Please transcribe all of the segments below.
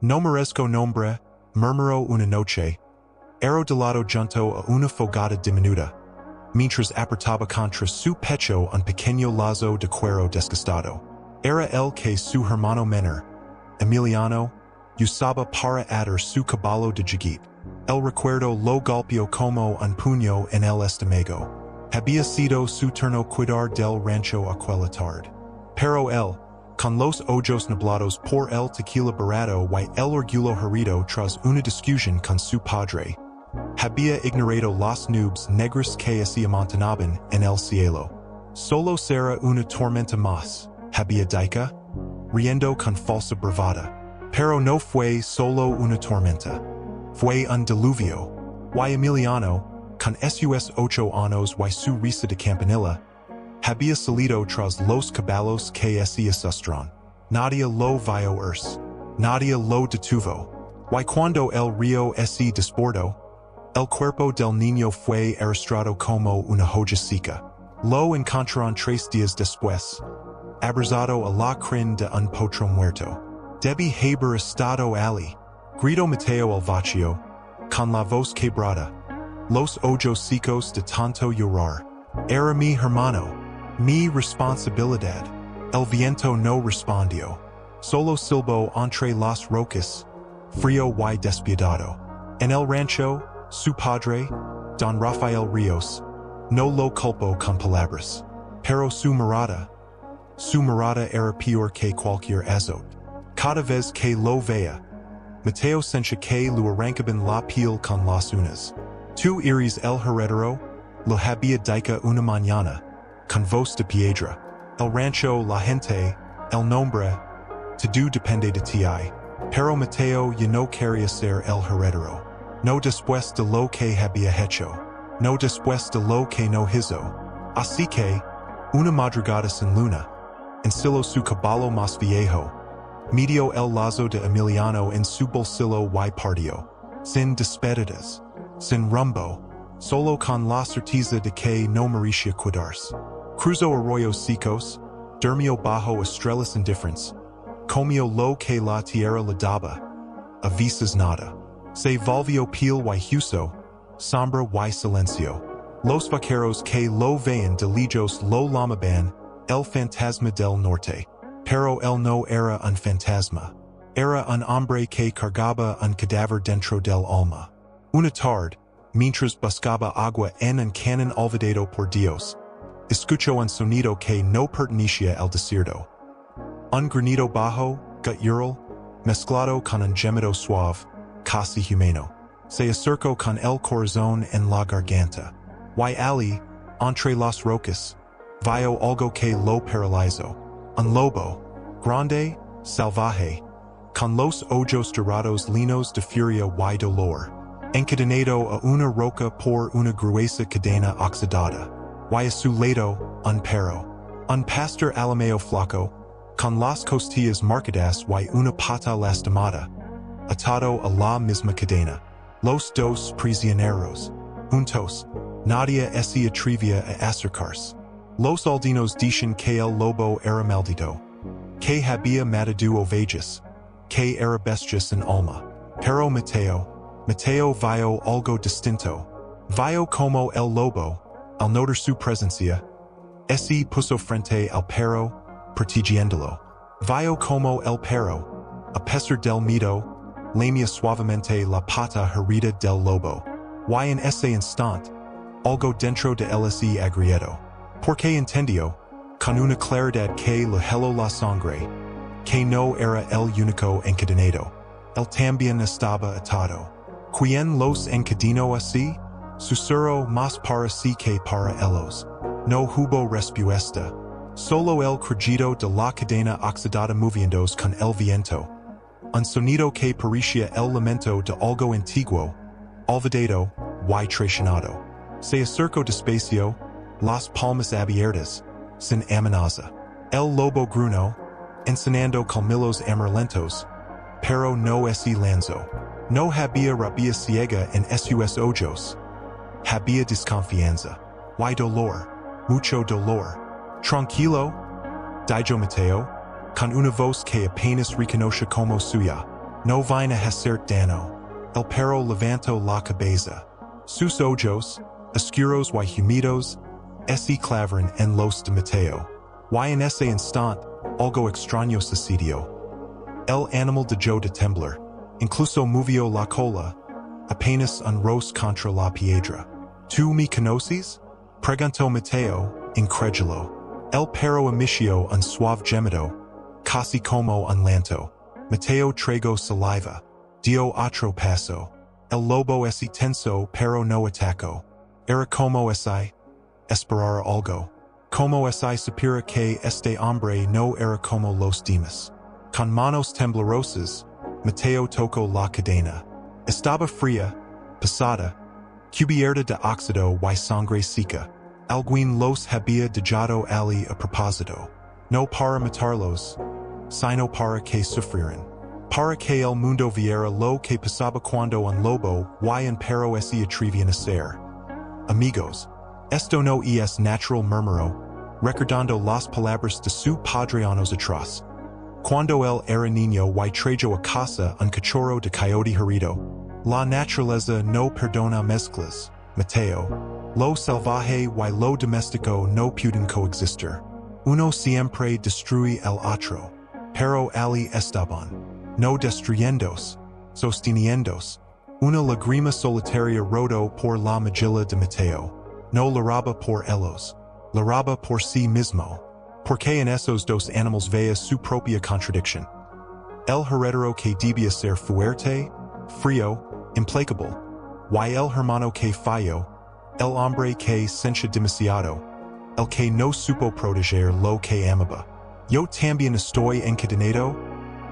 No merezco nombre, murmuró una noche, ero delado junto a una fogata diminuta, mientras apretaba contra su pecho un pequeño lazo de cuero desgastado. Era el que su hermano menor, Emiliano, usaba para atar su caballo de jiguit. El recuerdo lo golpeó como un puño en el estómago. Había sido su turno cuidar del rancho aquella tarde. Pero él, con los ojos nublados por el tequila barato y el orgullo herido tras una discusión con su padre, había ignorado las nubes negras que se amontonaban en el cielo. Solo será una tormenta más, había dicho, riendo con falsa bravada. Pero no fue solo una tormenta. Fue un diluvio. Y Emiliano, con sus 8 años y su risa de campanilla, había salido tras los caballos que se asustran. Nadie lo vio nadie lo detuvo. Y cuando el río se desbordó, el cuerpo del niño fue arrastrado como una hoja seca. Lo encontraron 3 días después, abrazado a la crin de un potro muerto. Debe haber estado allí, gritó Mateo al vacío, con la voz quebrada, los ojos secos de tanto llorar. Era mi hermano, mi responsabilidad. El viento no respondió. Solo silbó entre las rocas, frío y despiadado. En el rancho, su padre, Don Rafael Ríos, no lo culpó con palabras. Pero su mirada era peor que cualquier azot. Cada vez que lo veía, Mateo sentía que lo arrancaban la piel con las uñas. Tú eres el heredero, lo había dicho una mañana, con voz de piedra. El rancho, la gente, el nombre, todo depende de ti. Pero Mateo ya no quería ser el heredero. No después de lo que había hecho. No después de lo que no hizo. Así que, una madrugada sin luna, ensiló su caballo más viejo, metió el lazo de Emiliano en su bolsillo y partió, sin despedidas, sin rumbo, solo con la certeza de que no merecía cuidarse. Cruzó arroyos secos, durmió bajo estrellas indifferentes, comió lo que la tierra le daba, a veces nada. Se volvió piel y hueso, sombra y silencio. Los vaqueros que lo veían de lejos lo llamaban el fantasma del norte. Pero él no era un fantasma. Era un hombre que cargaba un cadáver dentro del alma. Una tarde, mientras buscaba agua en un canon olvidado por Dios, escuchó un sonido que no pertenecía al desierto. Un granido bajo, gutural, mezclado con un gemido suave, casi humano. Se acercó con el corazón en la garganta. Y allí, entre las rocas, vio algo que lo paralizó. Un lobo, grande, salvaje, con los ojos dorados llenos de furia y dolor, encadenado a una roca por una gruesa cadena oxidada, y a su lado, un perro, un pastor alameo flaco, con las costillas marcadas y una pata lastimada, atado a la misma cadena. Los dos prisioneros, juntos, nadie se atrevía a acercarse. Los aldeanos dicen que el lobo era maldito, que había matado ovejas, que era bestia sin alma. Pero Mateo vio algo distinto. Vio como el lobo, al notar su presencia, se puso frente al perro, protegiéndolo. Vio como el perro, a pesar del miedo, lamía suavemente la pata herida del lobo. Y en ese instante, algo dentro de él se agrietó. Porque entendió, con una claridad que le heló la sangre, que no era el único encadenado. Él también estaba atado. ¿Quién los encadenó así? Susurró más para sí que para ellos. No hubo respuesta. Solo el crujido de la cadena oxidada moviéndose con el viento. Un sonido que parecía el lamento de algo antiguo, olvidado y traicionado. Se acercó despacio, las palmas abiertas, sin amenaza. El lobo gruñó, encenando colmillos amarillentos, pero no se lanzó. No había rabia ciega en sus ojos. Había desconfianza. Y dolor, mucho dolor. Tranquilo, dijo Mateo, con una voz que apenas reconoce como suya. No vina hacert dano. El perro levanto la cabeza. Sus ojos, oscuros y humidos, ese claverin en los de Mateo. Y en ese instant, algo extraño sucedió. El animal dejó de temblar. Incluso movió la cola. Apenas un ros contra la piedra. ¿Tú me conoces? Preguntó Mateo, incrédulo. El perro emitió un suave gemido, casi como un llanto. Mateo tragó saliva. Dio otro paso. El lobo ese tenso pero no atacó. Era como ese esperar algo. Como ese supera que este hombre no era como los demás. Con manos temblorosas, Mateo tocó la cadena. Estaba fría, pesada, cubierta de óxido y sangre seca. Alguien los había dejado allí a propósito. No para matarlos, sino para que sufrieran. Para que el mundo viera lo que pasaba cuando un lobo y un perro se atrevían a hacer. Amigos, esto no es natural, murmuró, recordando las palabras de su padre años atrás. Cuando él era niño y trajo a casa un cachorro de coyote herido. La naturaleza no perdona mezclas, Mateo. Lo salvaje y lo doméstico no pueden coexistir. Uno siempre destruye el otro. Pero allí estaban. No destruyéndose, sosteniéndose. Una lágrima solitaria rodó por la mejilla de Mateo. No lloraba por ellos. Lloraba por sí mismo. Porque en esos dos animals veía su propia contradicción. El heredero que debía ser fuerte, frío, implacable. Y el hermano que falló. El hombre que sentía demasiado. El que no supo proteger lo que amaba. Yo también estoy encadenado.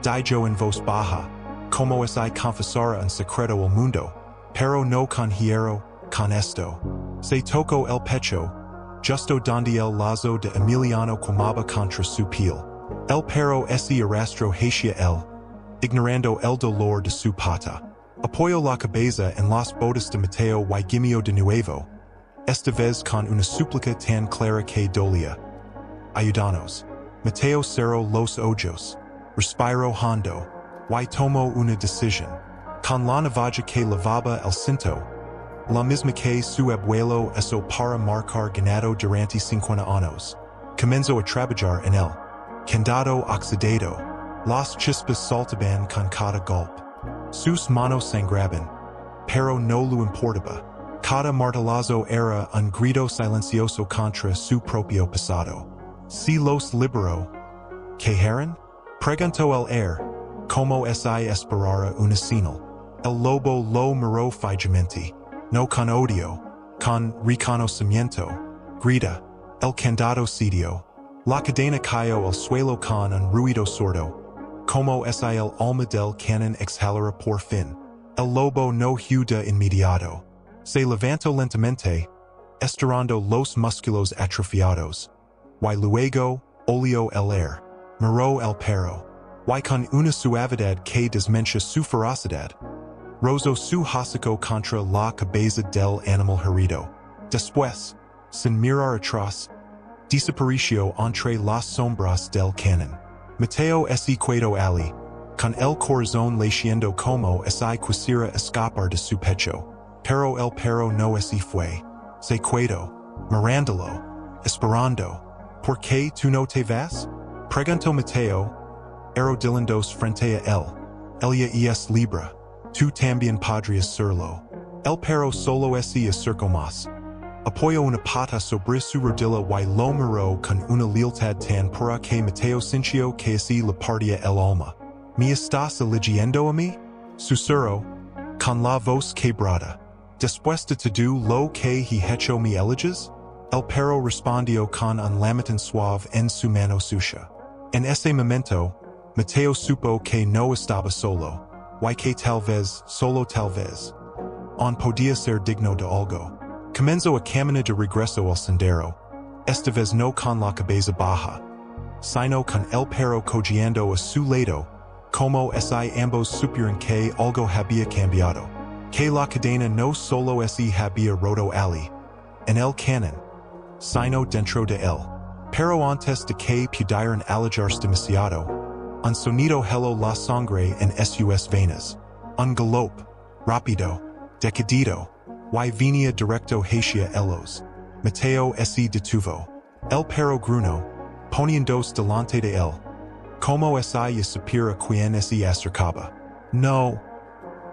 Dijo en voz baja, como es confesar un secreto al mundo, pero no con hierro, con esto. Se tocó el pecho, justo donde el lazo de Emiliano quemaba contra su piel. El perro ese arrastró hacia él, ignorando el dolor de su pata. Apoyó la cabeza en las botas de Mateo y gimió de nuevo, esta vez con una súplica tan clara que dolía. Ayúdanos. Mateo cerró los ojos. Respiró hondo, y tomó una decisión. Con la navaja que lavaba el cinto, la misma que su abuelo usó para marcar ganado durante 50 años. Comenzó a trabajar en él. Candado oxidado. Las chispas saltaban con cada golpe. Sus manos sangraban, pero no lo importaba. Cada martillazo era un grito silencioso contra su propio pasado. Si los liberó, ¿qué harán? Preguntó el como si esperara una señal. El lobo lo miró fijamente, no con odio, con reconocimiento. Grita, el candado cedió. La cadena cayó al suelo con un ruido sordo, como si el alma del cañón exhalara por fin. El lobo no huyó de inmediato. Se levantó lentamente, estirando los músculos atrofiados. Y luego, olió el aire. Miró el perro. Y con una suavidad que desmentia su ferocidad, rozó su hocico contra la cabeza del animal herido. Después, sin mirar atrás, desapareció entre las sombras del cañón. Mateo se quedó allí, con el corazón latiendo como si quisiera escapar de su pecho. Pero el perro no se fue. Se quedó, mirándolo, esperando. ¿Por qué tú no te vas? Preguntó Mateo, arrodillándose frente a él. Ella es libre. Tú también podrías serlo. El perro solo se acercó más. Apoyó una pata sobre su rodilla y lo miró con una lealtad tan pura que Mateo sintió que se le partía el alma. ¿Me estás eligiendo a mí? Susurró, con la voz quebrada. Después de todo lo que he hecho me eliges? El perro respondió con un lamento suave en su mano sucia. En ese momento, Mateo supo que no estaba solo, y que tal vez, solo tal vez, aún podía ser digno de algo. Comenzó a caminar de regreso al sendero, esta vez no con la cabeza baja, sino con el perro cojeando a su lado, como si ambos supieran que algo había cambiado, que la cadena no solo se había roto allí, en el cañón, sino dentro de él. Pero antes de que pudieran alejarse demasiado, Un sonido hello la sangre en sus venas. Un galope, rapido, decidido, y venía directo hacia ellos. Mateo se detuvo. El perro gruñó, poniéndose delante de él. Como esa supera quien se acercaba. No,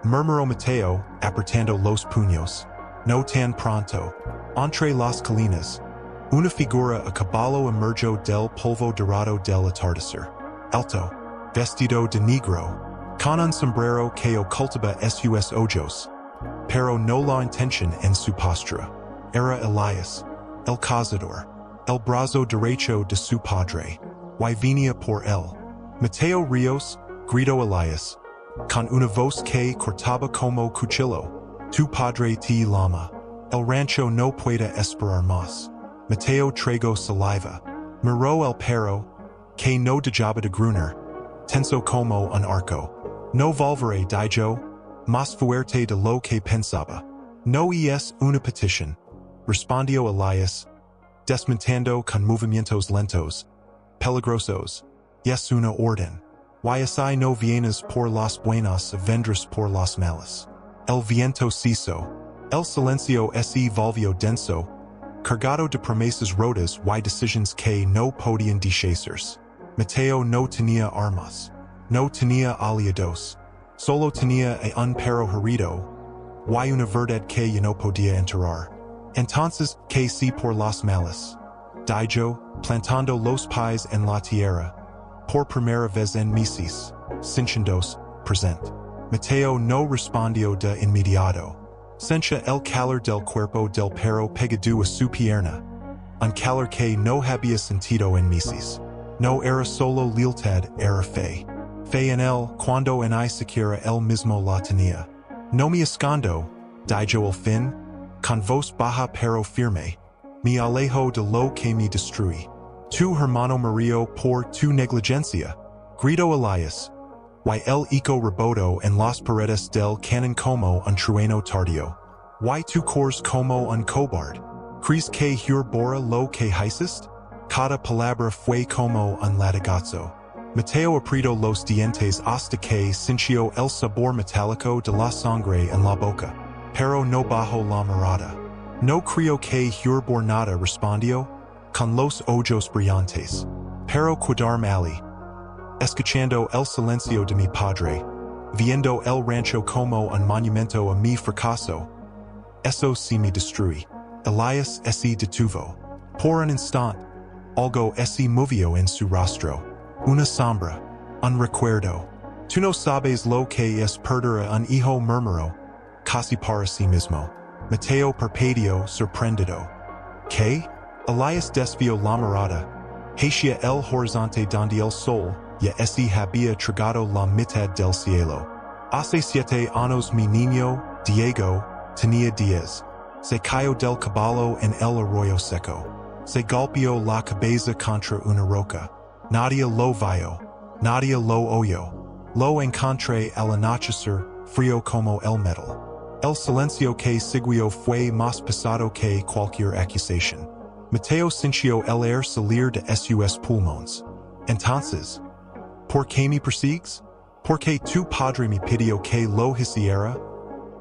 murmuró Mateo, apretando los puños. No tan pronto. Entre las colinas. Una figura a caballo emergió del polvo dorado del atardecer. Alto, vestido de negro, con un sombrero que ocultaba sus ojos. Pero no la intención en su postura. Era Elias, el cazador, el brazo derecho de su padre. Y venía por él. Mateo Ríos, gritó Elias, con una voz que cortaba como cuchillo. Tu padre te llama. El rancho no puede esperar más. Mateo tragó saliva. Miró el perro, que no dejaba de gruñir. Tenso como un arco. No volveré, dijo, más fuerte de lo que pensaba. No es una petición, respondió Elias, desmontando con movimientos lentos, peligrosos. Es una orden. Y no vienes por las buenas, vendrás por las malas. El viento cesó. El silencio se volvió denso, cargado de promesas rotas y decisiones que no podían deshacerse. Mateo no tenía armas. No tenía aliados. Solo tenía un perro herido y una verdad que ya no podía enterrar. Entonces, ¿qué si por las malas? Dijo, plantando los pies en la tierra. Por primera vez en meses, sintiéndose presente. Mateo no respondió de inmediato. Sentía el calor del cuerpo del perro pegado a su pierna. Un calor que no había sentido en meses. No era solo lealtad, era fe. Fe en él cuando ni siquiera él mismo la tenía. No me escondo, dijo al fin, con voz baja pero firme. Me alejo de lo que me destruye. Tu hermano murió por tu negligencia, gritó Elias. Y el eco rebotó en las paredes del canon como un trueno tardío. Y tu corres como un cobarde. ¿Crees que bora lo que hiciste? Cada palabra fue como un latigazo. Mateo apretó los dientes hasta que sintió el sabor metálico de la sangre en la boca. Pero no bajó la mirada. No creo que por nada, respondió, con los ojos brillantes. Pero cuidarme ali. Escuchando el silencio de mi padre, viendo el rancho como un monumento a mi fracaso. Eso sí me destruye. Elias se detuvo. Por un instante, algo se movió en su rostro. Una sombra, un recuerdo. Tú no sabes lo que es perder a un hijo, murmuró, casi para sí mismo. Mateo parpadeó sorprendido. ¿Qué? Elias desvió la mirada. Hacia el horizonte donde el sol ya se había tragado la mitad del cielo. Hace 7 años mi niño, Diego, tenía 10. Se cayó del caballo en el arroyo seco. Se golpeó la cabeza contra una roca. Nadie lo vio. Nadie lo oyó. Lo encontré al anochecer, frío como el metal. El silencio que siguió fue más pesado que cualquier acusación. Mateo sintió el aire salir de sus pulmones. Entonces, ¿por qué me persigues? ¿Por qué tu padre me pidió que lo hiciera?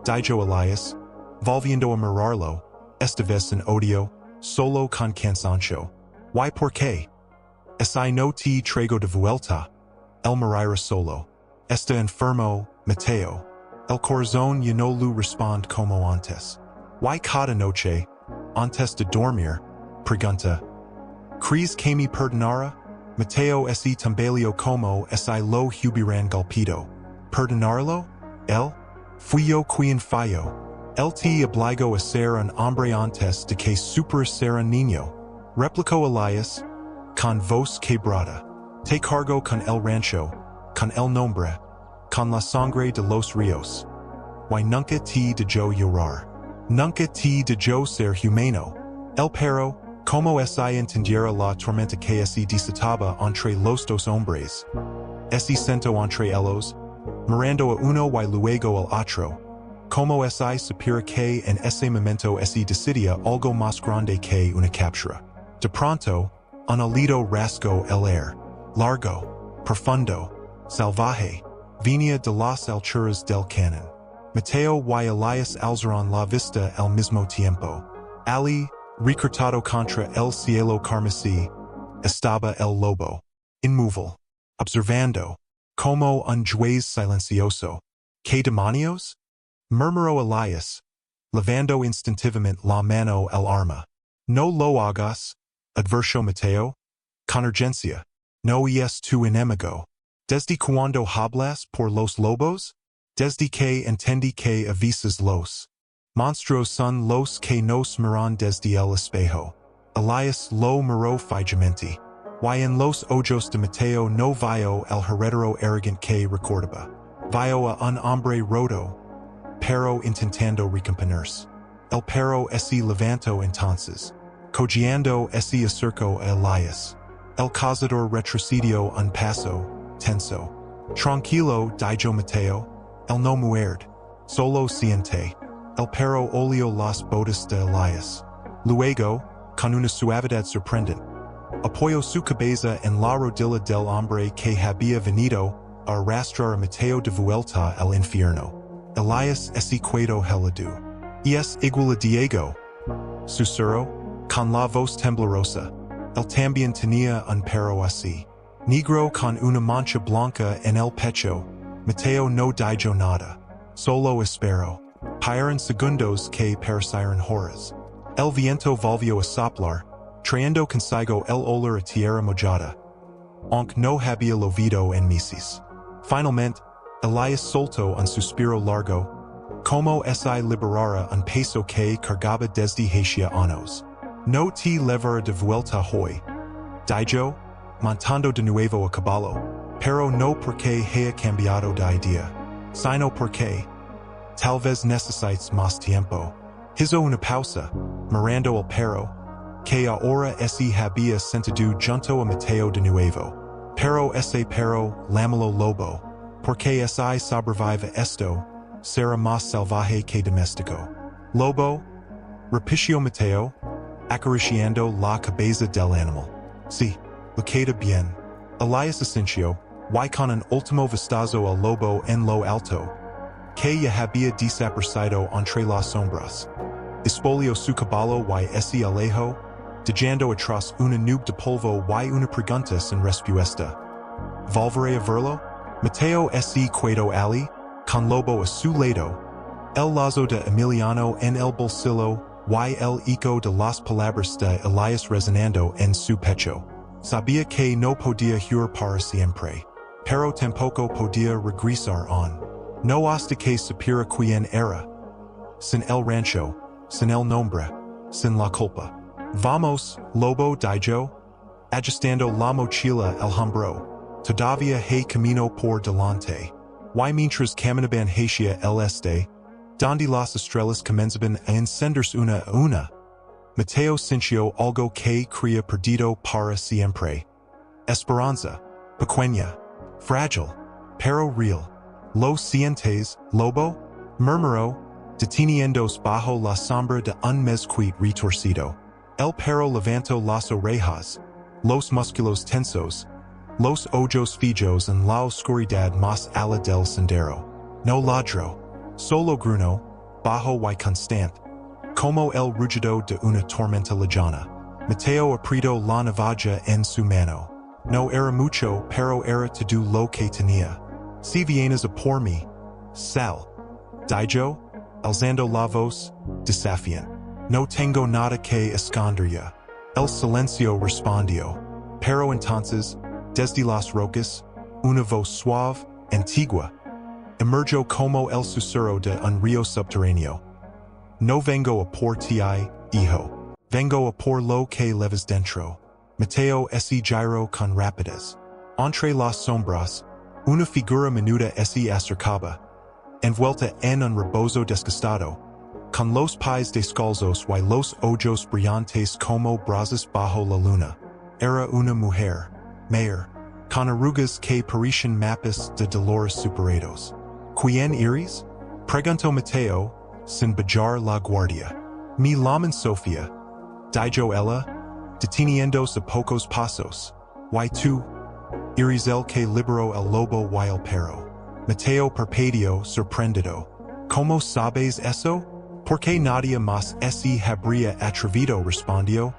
Dijo Elias, volviendo a mirarlo, esta vez en odio, solo con cansancio. ¿Y por qué? Si no te traigo de vuelta. El miraría solo. Está enfermo, Mateo. El corazón ya no lo responde como antes. ¿Y cada noche, antes de dormir? Pregunta. ¿Crees que me perdonará? Mateo se tambaleó como si lo hubieran golpeado. ¿Perdonarlo? Él? Fui yo quien falló. Él te obligó a ser un hombre antes de que supieras ser un niño. Replicó Elias, con voz quebrada. Te cargo con el rancho, con el nombre, con la sangre de los ríos. Y nunca te dejó llorar. Nunca te dejó ser humano. El perro, como si entendiera la tormenta que se desataba entre los dos hombres. Se sentó entre ellos, mirando a uno y luego al otro. Como si supiera que en ese momento se decidía algo más grande que una captura. De pronto, un alido rasgó el aire. Largo, profundo, Salvaje, Venia de las Alturas del Canon. Mateo y Elias alzaron la vista al mismo tiempo. Ali, recortado contra el cielo carmesí, estaba el lobo, inmóvil, observando, como un juez silencioso. ¿Qué demonios? Murmuró Elias, levando instintivamente la mano al arma. No lo hagas, advirtió Mateo. Con urgencia. No es tu enemigo. ¿Desde cuando hablas por los lobos? Desde que entendí que avisas los monstruos son los que nos miran desde el espejo. Elias lo miró fijamente. Y en los ojos de Mateo no vio el heredero arrogante que recordaba. Vio a un hombre roto, pero intentando recomponerse. El perro se levantó entonces. Cojeando se acercó a Elias. El cazador retrocedió un paso, tenso. Tranquilo, dijo Mateo. El no muerde. Solo siente. El perro olió las botas de Elias. Luego, con una suavidad sorprendente, apoyó su cabeza en la rodilla del hombre que había venido a arrastrar a Mateo de vuelta al infierno. Elias se quedó helado. Es igual a Diego, susurró, con la voz temblorosa. Él también tenía un perro así. Negro con una mancha blanca en el pecho. Mateo no dijo nada. Solo esperó. Pasaron segundos que parecieron horas. El viento volvió a soplar, trayendo consigo el olor a tierra mojada. Aunque no había llovido en meses. Finalmente, Elias soltó un suspiro largo, como si liberara un peso que cargaba desde hacía años. No te llevará de vuelta hoy, dijo, montando de nuevo a caballo, pero no porque haya cambiado de idea, sino porque, tal vez necesites más tiempo. Hizo una pausa, mirando al perro, que ahora se había sentado junto a Mateo de nuevo. Pero ese perro, llámalo lobo, porque si sobrevive esto, será más salvaje que doméstico. Lobo, repitió Mateo, acariciando la cabeza del animal. Sí, lo queda bien. Elias asintió, y con un último vistazo al lobo en lo alto, que ya había desaparecido entre las sombras. Espolió su caballo y se alejó, dejando atrás una nube de polvo y una pregunta sin respuesta. ¿Volveré a verlo? Mateo se quedó allí, con lobo a su lado, el lazo de Emiliano en el bolsillo y el eco de las palabras de Elias resonando en su pecho. Sabía que no podía jurar para siempre, pero tampoco podía regresar on. No hasta que supiera quién era. Sin el rancho, sin el nombre, sin la culpa. Vamos, lobo, dijo, ajustando la mochila al hombro. Todavía hay camino por delante. Y mientras caminaban hacia el este, donde las estrellas comenzaban a encenderse una a una, Mateo sintió algo que creía perdido para siempre. Esperanza, pequeña, frágil, pero real. ¿Lo sientes, lobo? Murmuró, deteniéndose bajo la sombra de un mezquite retorcido. El perro levantó las orejas, los músculos tensos, los ojos fijos en la oscuridad más ala del sendero. No ladró, solo gruñó, bajo y constante, como el rugido de una tormenta lejana. Mateo apretó la navaja en su mano. No era mucho, pero era todo lo que tenía. Si vienes a por mí, sal, dijo, alzando la voz, desafiante. No tengo nada que esconder ya. El silencio respondió. Pero entonces, desde las rocas, una voz suave, antigua, emergió como el susurro de un río subterráneo. No vengo a por ti, hijo. Vengo a por lo que llevas dentro. Mateo se giró con rapidez. Entre las sombras, una figura menuda se acercaba, envuelta en un rebozo desgastado, con los pies descalzos y los ojos brillantes como brasas bajo la luna. Era una mujer, mayor, con arrugas que parecían mapas de dolores superados. ¿Quién eres? Preguntó Mateo, sin bajar la guardia. Me llaman Sofía, dijo ella, deteniéndose a pocos pasos. ¿Y tú? Irizel que libero el lobo y el perro. Mateo perpedio sorprendido. ¿Cómo sabes eso? Porque nadie más se habría atrevido respondió,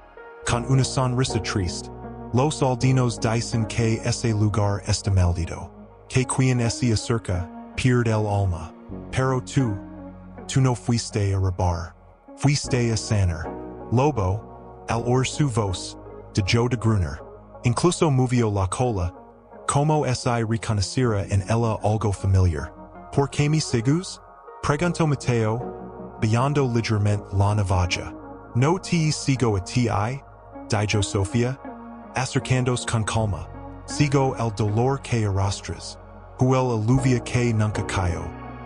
con una sonrisa triste. Los aldeanos dicen que ese lugar está maldito. Que quien se acerca, pierde el alma. Pero tú no fuiste a robar. Fuiste a sanar. Lobo, al oír su voz, de Joe de Gruner. Incluso movió la cola, como si reconociera en ella algo familiar. ¿Por qué me sigues? Preguntó Mateo, bajando ligeramente la navaja. ¿No te sigo a ti? Dijo Sofía, acercándose con calma. Sigo el dolor que arrastras. Huye aluvia que nunca cayó.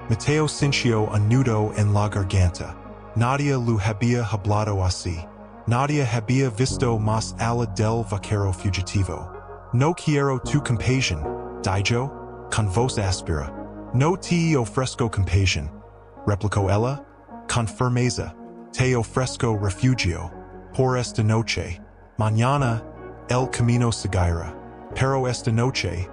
Mateo sintió un nudo en la garganta. Nadie lo había hablado así. Nadie había visto más allá del vaquero fugitivo. No quiero tu compasión, dijo, con voz áspera. No te ofrezco compasión, replicó ella, con firmeza. Te ofrezco refugio. Por esta noche. Mañana, el camino seguirá. Pero esta noche,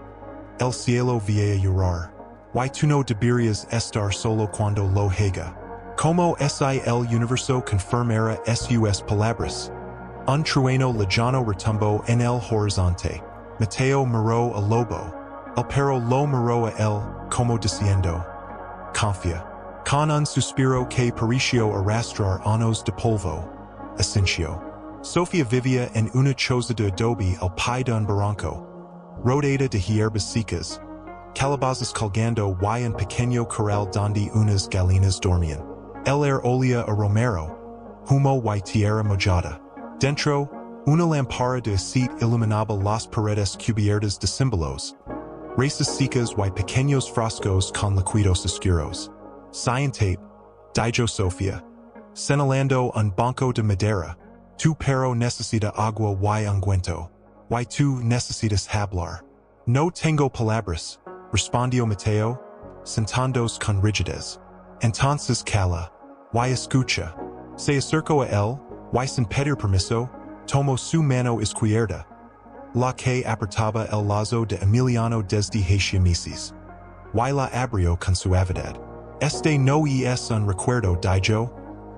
el cielo va a llorar. Y tú no deberías estar solo cuando lo haga. Como si el universo confirmara sus palabras. Un trueno lejano retumbó en el horizonte. Mateo miró al lobo. El perro lo miró a él, como diciendo, confía. Con un suspiro que pareció arrastrar anos de polvo. Asintió. Sofía vivía en una choza de adobe al pie de un barranco, rodeada de hierbas secas, calabazas colgando y un pequeño corral donde unas gallinas dormían. El olía a romero, humo y tierra mojada. Dentro, una lámpara de aceite iluminaba las paredes cubiertas de símbolos, raíces secas y pequeños frascos con líquidos oscuros. Cyan tape, dijo Sofía, señalando un banco de madera. Tu perro necesita agua y ungüento. Y tú necesitas hablar. No tengo palabras, respondió Mateo, sentándose con rigidez. Entonces calla, y escucha. Se acercó a él, y sin pedir permiso, tomó su mano izquierda, la que apretaba el lazo de Emiliano desde hacia Mises. Y la abrió con suavidad. Este no es un recuerdo, dijo,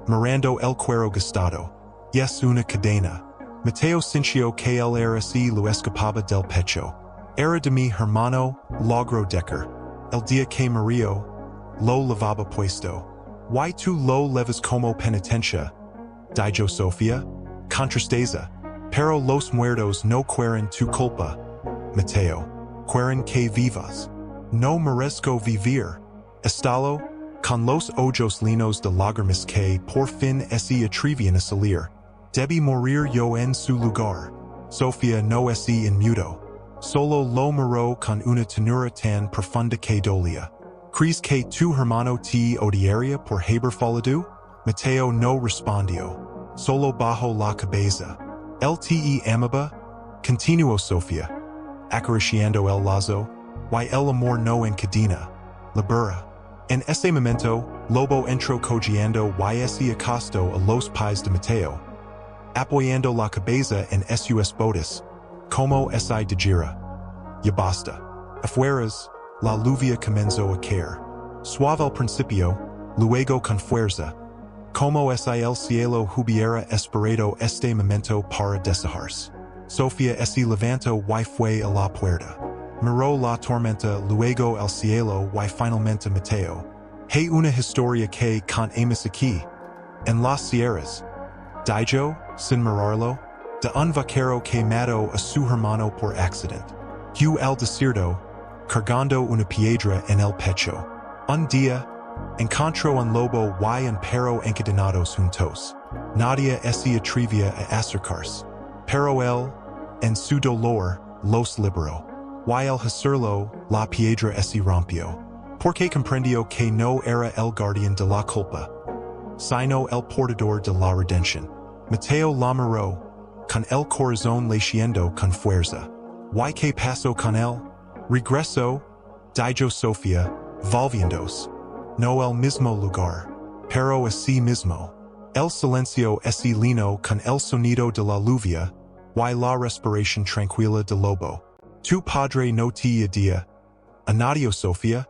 mirando el cuero gastado. Es una cadena. Mateo sintió que el aire se lo escapaba del pecho. Era de mi hermano, logro Decker. El día que murió, lo lavaba puesto. Y tú lo levas como penitencia, dijo Sofía, con tristeza. Pero los muertos no quieren tu culpa, Mateo. Quieren que vivas. No merezco vivir. Estalo, con los ojos linos de lágrimas que por fin se atrevían a salir. Debí morir yo en su lugar. Sofía no se inmutó. Solo lo miró con una ternura tan profunda que dolía. ¿Crees que tu hermano te odiaría por haber fallado? Mateo no respondió. Solo bajó la cabeza. El te amaba, continuó Sofía, acariciando el lazo, y el amor no encadena, libera. En ese momento, Lobo entró cojeando y se acostó a los pies de Mateo, apoyando la cabeza en sus botas, como si dijera, ya basta. Afueras, la lluvia comenzó a caer. Suave al principio, luego con fuerza, como si el cielo hubiera esperado este momento para desahogarse. Sofía se levantó y fue a la puerta. Miró la tormenta, luego el cielo y finalmente Mateo. Hay una historia que contamos aquí, en las sierras, dijo, sin mirarlo, de un vaquero que mató a su hermano por accidente. Huye al desierto, cargando una piedra en el pecho. Un día, encontró un lobo y un perro encadenados juntos. Nadie se atrevía a acercarse. Pero él, en su dolor, los liberó. Y al hacerlo, la piedra se rompió. Porque comprendió que no era el guardián de la culpa, sino el portador de la redención. Mateo la miró, con el corazón latiendo con fuerza. ¿Y qué pasó con él? Regresó, dijo Sofía, volviéndose. No el mismo lugar, pero así mismo. El silencio se llenó con el sonido de la lluvia y la respiración tranquila del lobo. Tu padre no te idea, anadio Sofia,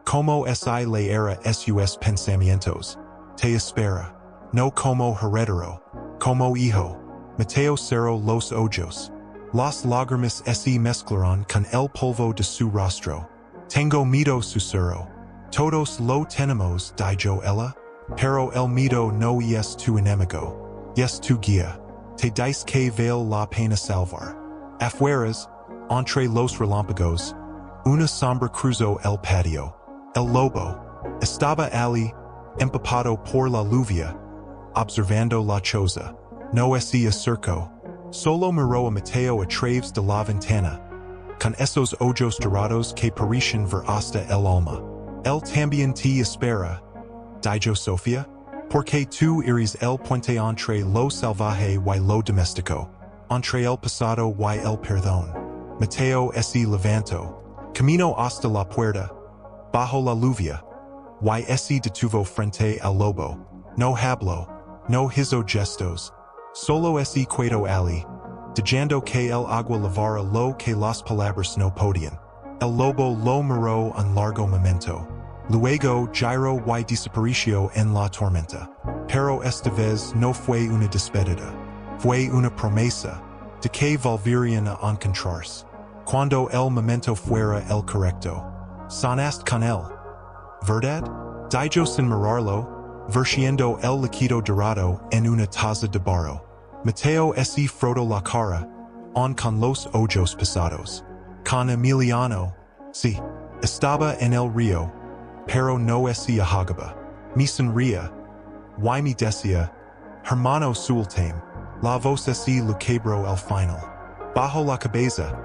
como si le era sus pensamientos, te espera, no como heredero, como hijo, Mateo cerró los ojos. Las lágrimas se mezclaron con el polvo de su rostro. Tengo miedo susurro. Todos lo tenemos, dijo ella, pero el miedo no es tu enemigo, es tu guía. Te dice que vale la pena salvar. Afueras, entre los relámpagos, una sombra cruzó el patio. El lobo estaba allí, empapado por la lluvia, observando la choza. No se acercó. Solo miró a Mateo a través de la ventana, con esos ojos dorados que parecen ver hasta el alma. Él también te espera, dijo Sofía, porque tú eres el puente entre lo salvaje y lo doméstico, entre el pasado y el perdón. Mateo se levantó, camino hasta la puerta, bajo la lluvia, y se detuvo frente al lobo. No habló, no hizo gestos, solo se quedó allí, dejando que el agua lavara lo que las palabras no podían. El lobo lo miró un largo momento. Luego giró y desapareció en la tormenta. Pero esta vez no fue una despedida. Fue una promesa de que volverían a encontrarse. Cuando el momento fuera el correcto. Sonaste con él, ¿verdad? Dijo sin mirarlo, vertiendo el líquido dorado en una taza de barro. Mateo se frotó la cara, con los ojos pesados. Con Emiliano, sí, estaba en el río, pero no se ahogaba. Me sonría, y me decía, hermano Sultán, la voz se lo quebró al final. Bajo la cabeza,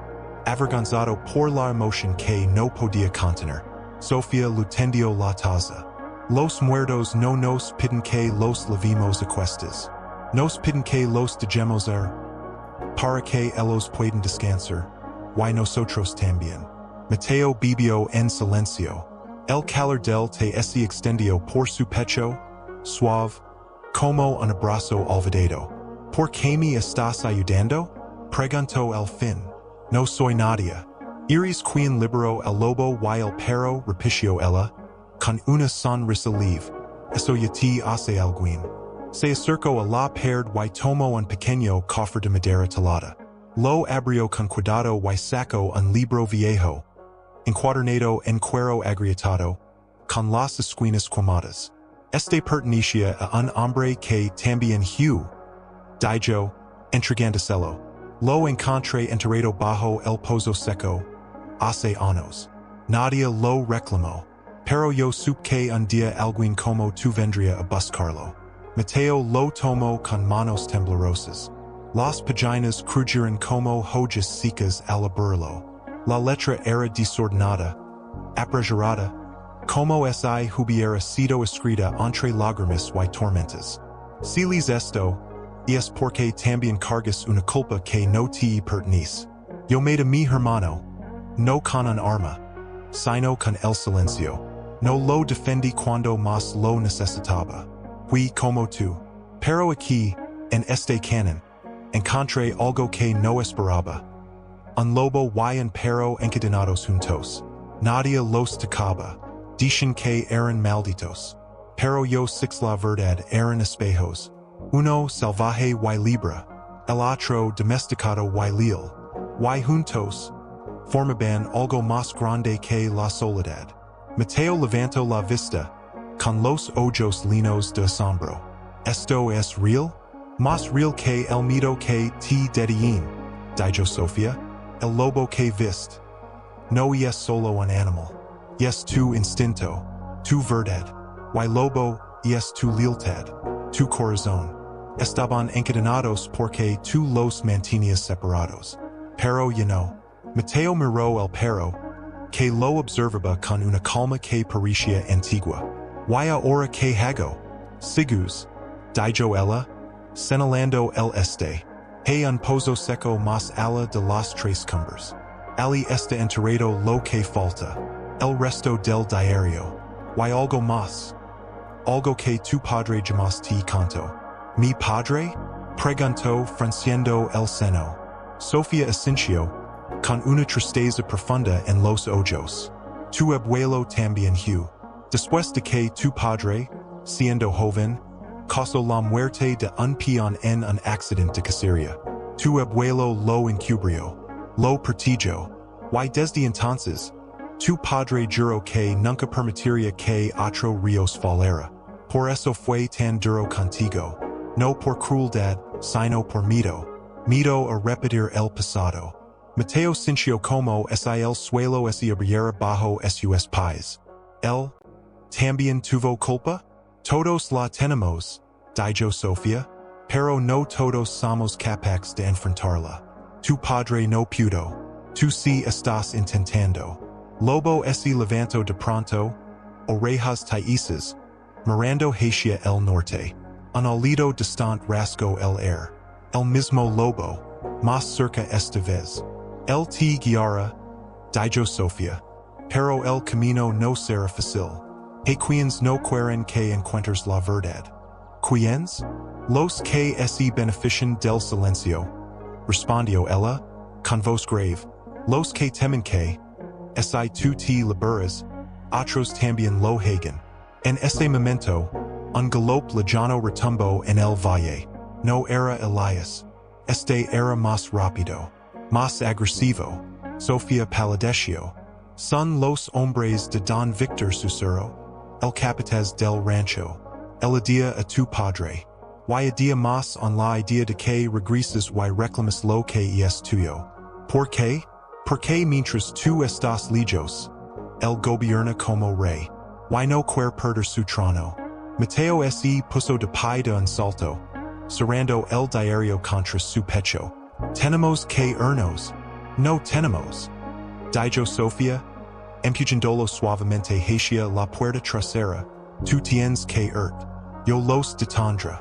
avergonzado por la emoción que no podía contener, Sofía lo tendió la taza. Los muertos no nos piden que los lavemos a cuestas. Nos piden que los dejemos ir, para que ellos puedan descansar, y nosotros también. Mateo bebió en silencio. El calor del té se extendió por su pecho, suave, como un abrazo olvidado. ¿Por qué me estás ayudando? Preguntó al fin. No soy Nadie. Eres quien liberó el lobo y el perro, repitió ella, con una sonrisa leve. Eso ya te hace alguien. Se acercó a la pared y tomó un pequeño cofre de madera talada. Lo abrió con cuidado y sacó un libro viejo, encuadernado en cuero agrietado, con las esquinas quemadas. Este pertenecía a un hombre que también Huye, dijo, entregándoselo. Lo encontré enterrado bajo el pozo seco, hace años. Nadie lo reclamó, pero yo supe que un día alguien como tú vendría a buscarlo. Mateo lo tomó con manos temblorosas. Las páginas crujían como hojas secas al abrirlo. La letra era desordenada, apresurada, como si hubiera sido escrita entre lágrimas y tormentas. Si lees esto, es porque también cargas una culpa que no te pertenece. Yo made a mi hermano, no con un arma, sino con el silencio. No lo defendí cuando más lo necesitaba. Fui como tú. Pero aquí, en este canon, encontré algo que no esperaba. Un lobo y un perro encadenados juntos. Nadie los tocaba. Dicen que eran malditos. Pero yo sé la verdad eran espejos. Uno salvaje y libre. El otro domesticado y leal. Y juntos formaban algo más grande que la soledad. Mateo levantó la vista, con los ojos llenos de asombro. ¿Esto es real? Más real que el miedo que te dedican, dijo Sofía. El lobo que viste no es solo un animal, es tu instinto, tu verdad, y lobo es tu lealtad, tu corazón. Estaban encadenados porque tú los mantenías separados. Pero ya no. Mateo miró el perro, que lo observaba con una calma que parecía antigua. Y ahora que hago, sigus, dijo ella, señalando el este. Hay un pozo seco más allá de las tres cumbres. Ali está enterrado lo que falta, el resto del diario. Y algo más. Algo que tu padre jamás te contó. ¿Mi padre? Preguntó frunciendo el seno. Sofía asintió, con una tristeza profunda en los ojos. Tu abuelo también Huye. Después de que tu padre, siendo joven, causó la muerte de un peón en un accidente de cacería. Tu abuelo lo encubrió, lo protegió, y desde entonces, tu padre juró que nunca permitiría que otro ríos falara. Por eso fue tan duro contigo, no por crueldad, sino por miedo a repetir el pasado. Mateo sintió como si el suelo se abriera bajo sus pies. Él también tuvo culpa. Todos la tenemos, dijo Sofía, pero no todos somos capaces de enfrentarla. Tu padre no pudo. Tú sí estás intentando. Lobo se levantó de pronto, orejas tiesas, mirando hacia el norte. Un alido distante rasgó el air. El mismo lobo, más cerca esta vez. El te guiará, dijo Sofía, pero el camino no será fácil. ¿Quiénes no quieren que encuentres la verdad? ¿Quiénes? Los que se benefician del silencio, respondió ella, con voz grave. Los que temen que, si tú te liberas, otros también lo hagan. En ese momento, un galop lejano retumbó en el valle. No era Elias. Este era más rápido, más agresivo. Sofía palideció. Son los hombres de Don Victor Sussurro, el capataz del rancho. El día a tu padre. Y día más on la idea de que regresas y reclamas lo que es tuyo. ¿Por qué? Porque mientras tú estás lejos, él gobierna como rey. Y no quiere perder su trono. Mateo se puso de pie de un salto, cerrando el diario contra su pecho. Tenemos que irnos. No tenemos. Dijo Sofía, empujándolo suavemente hacia la puerta trasera. Tú tienes que irte. Yo los detendré.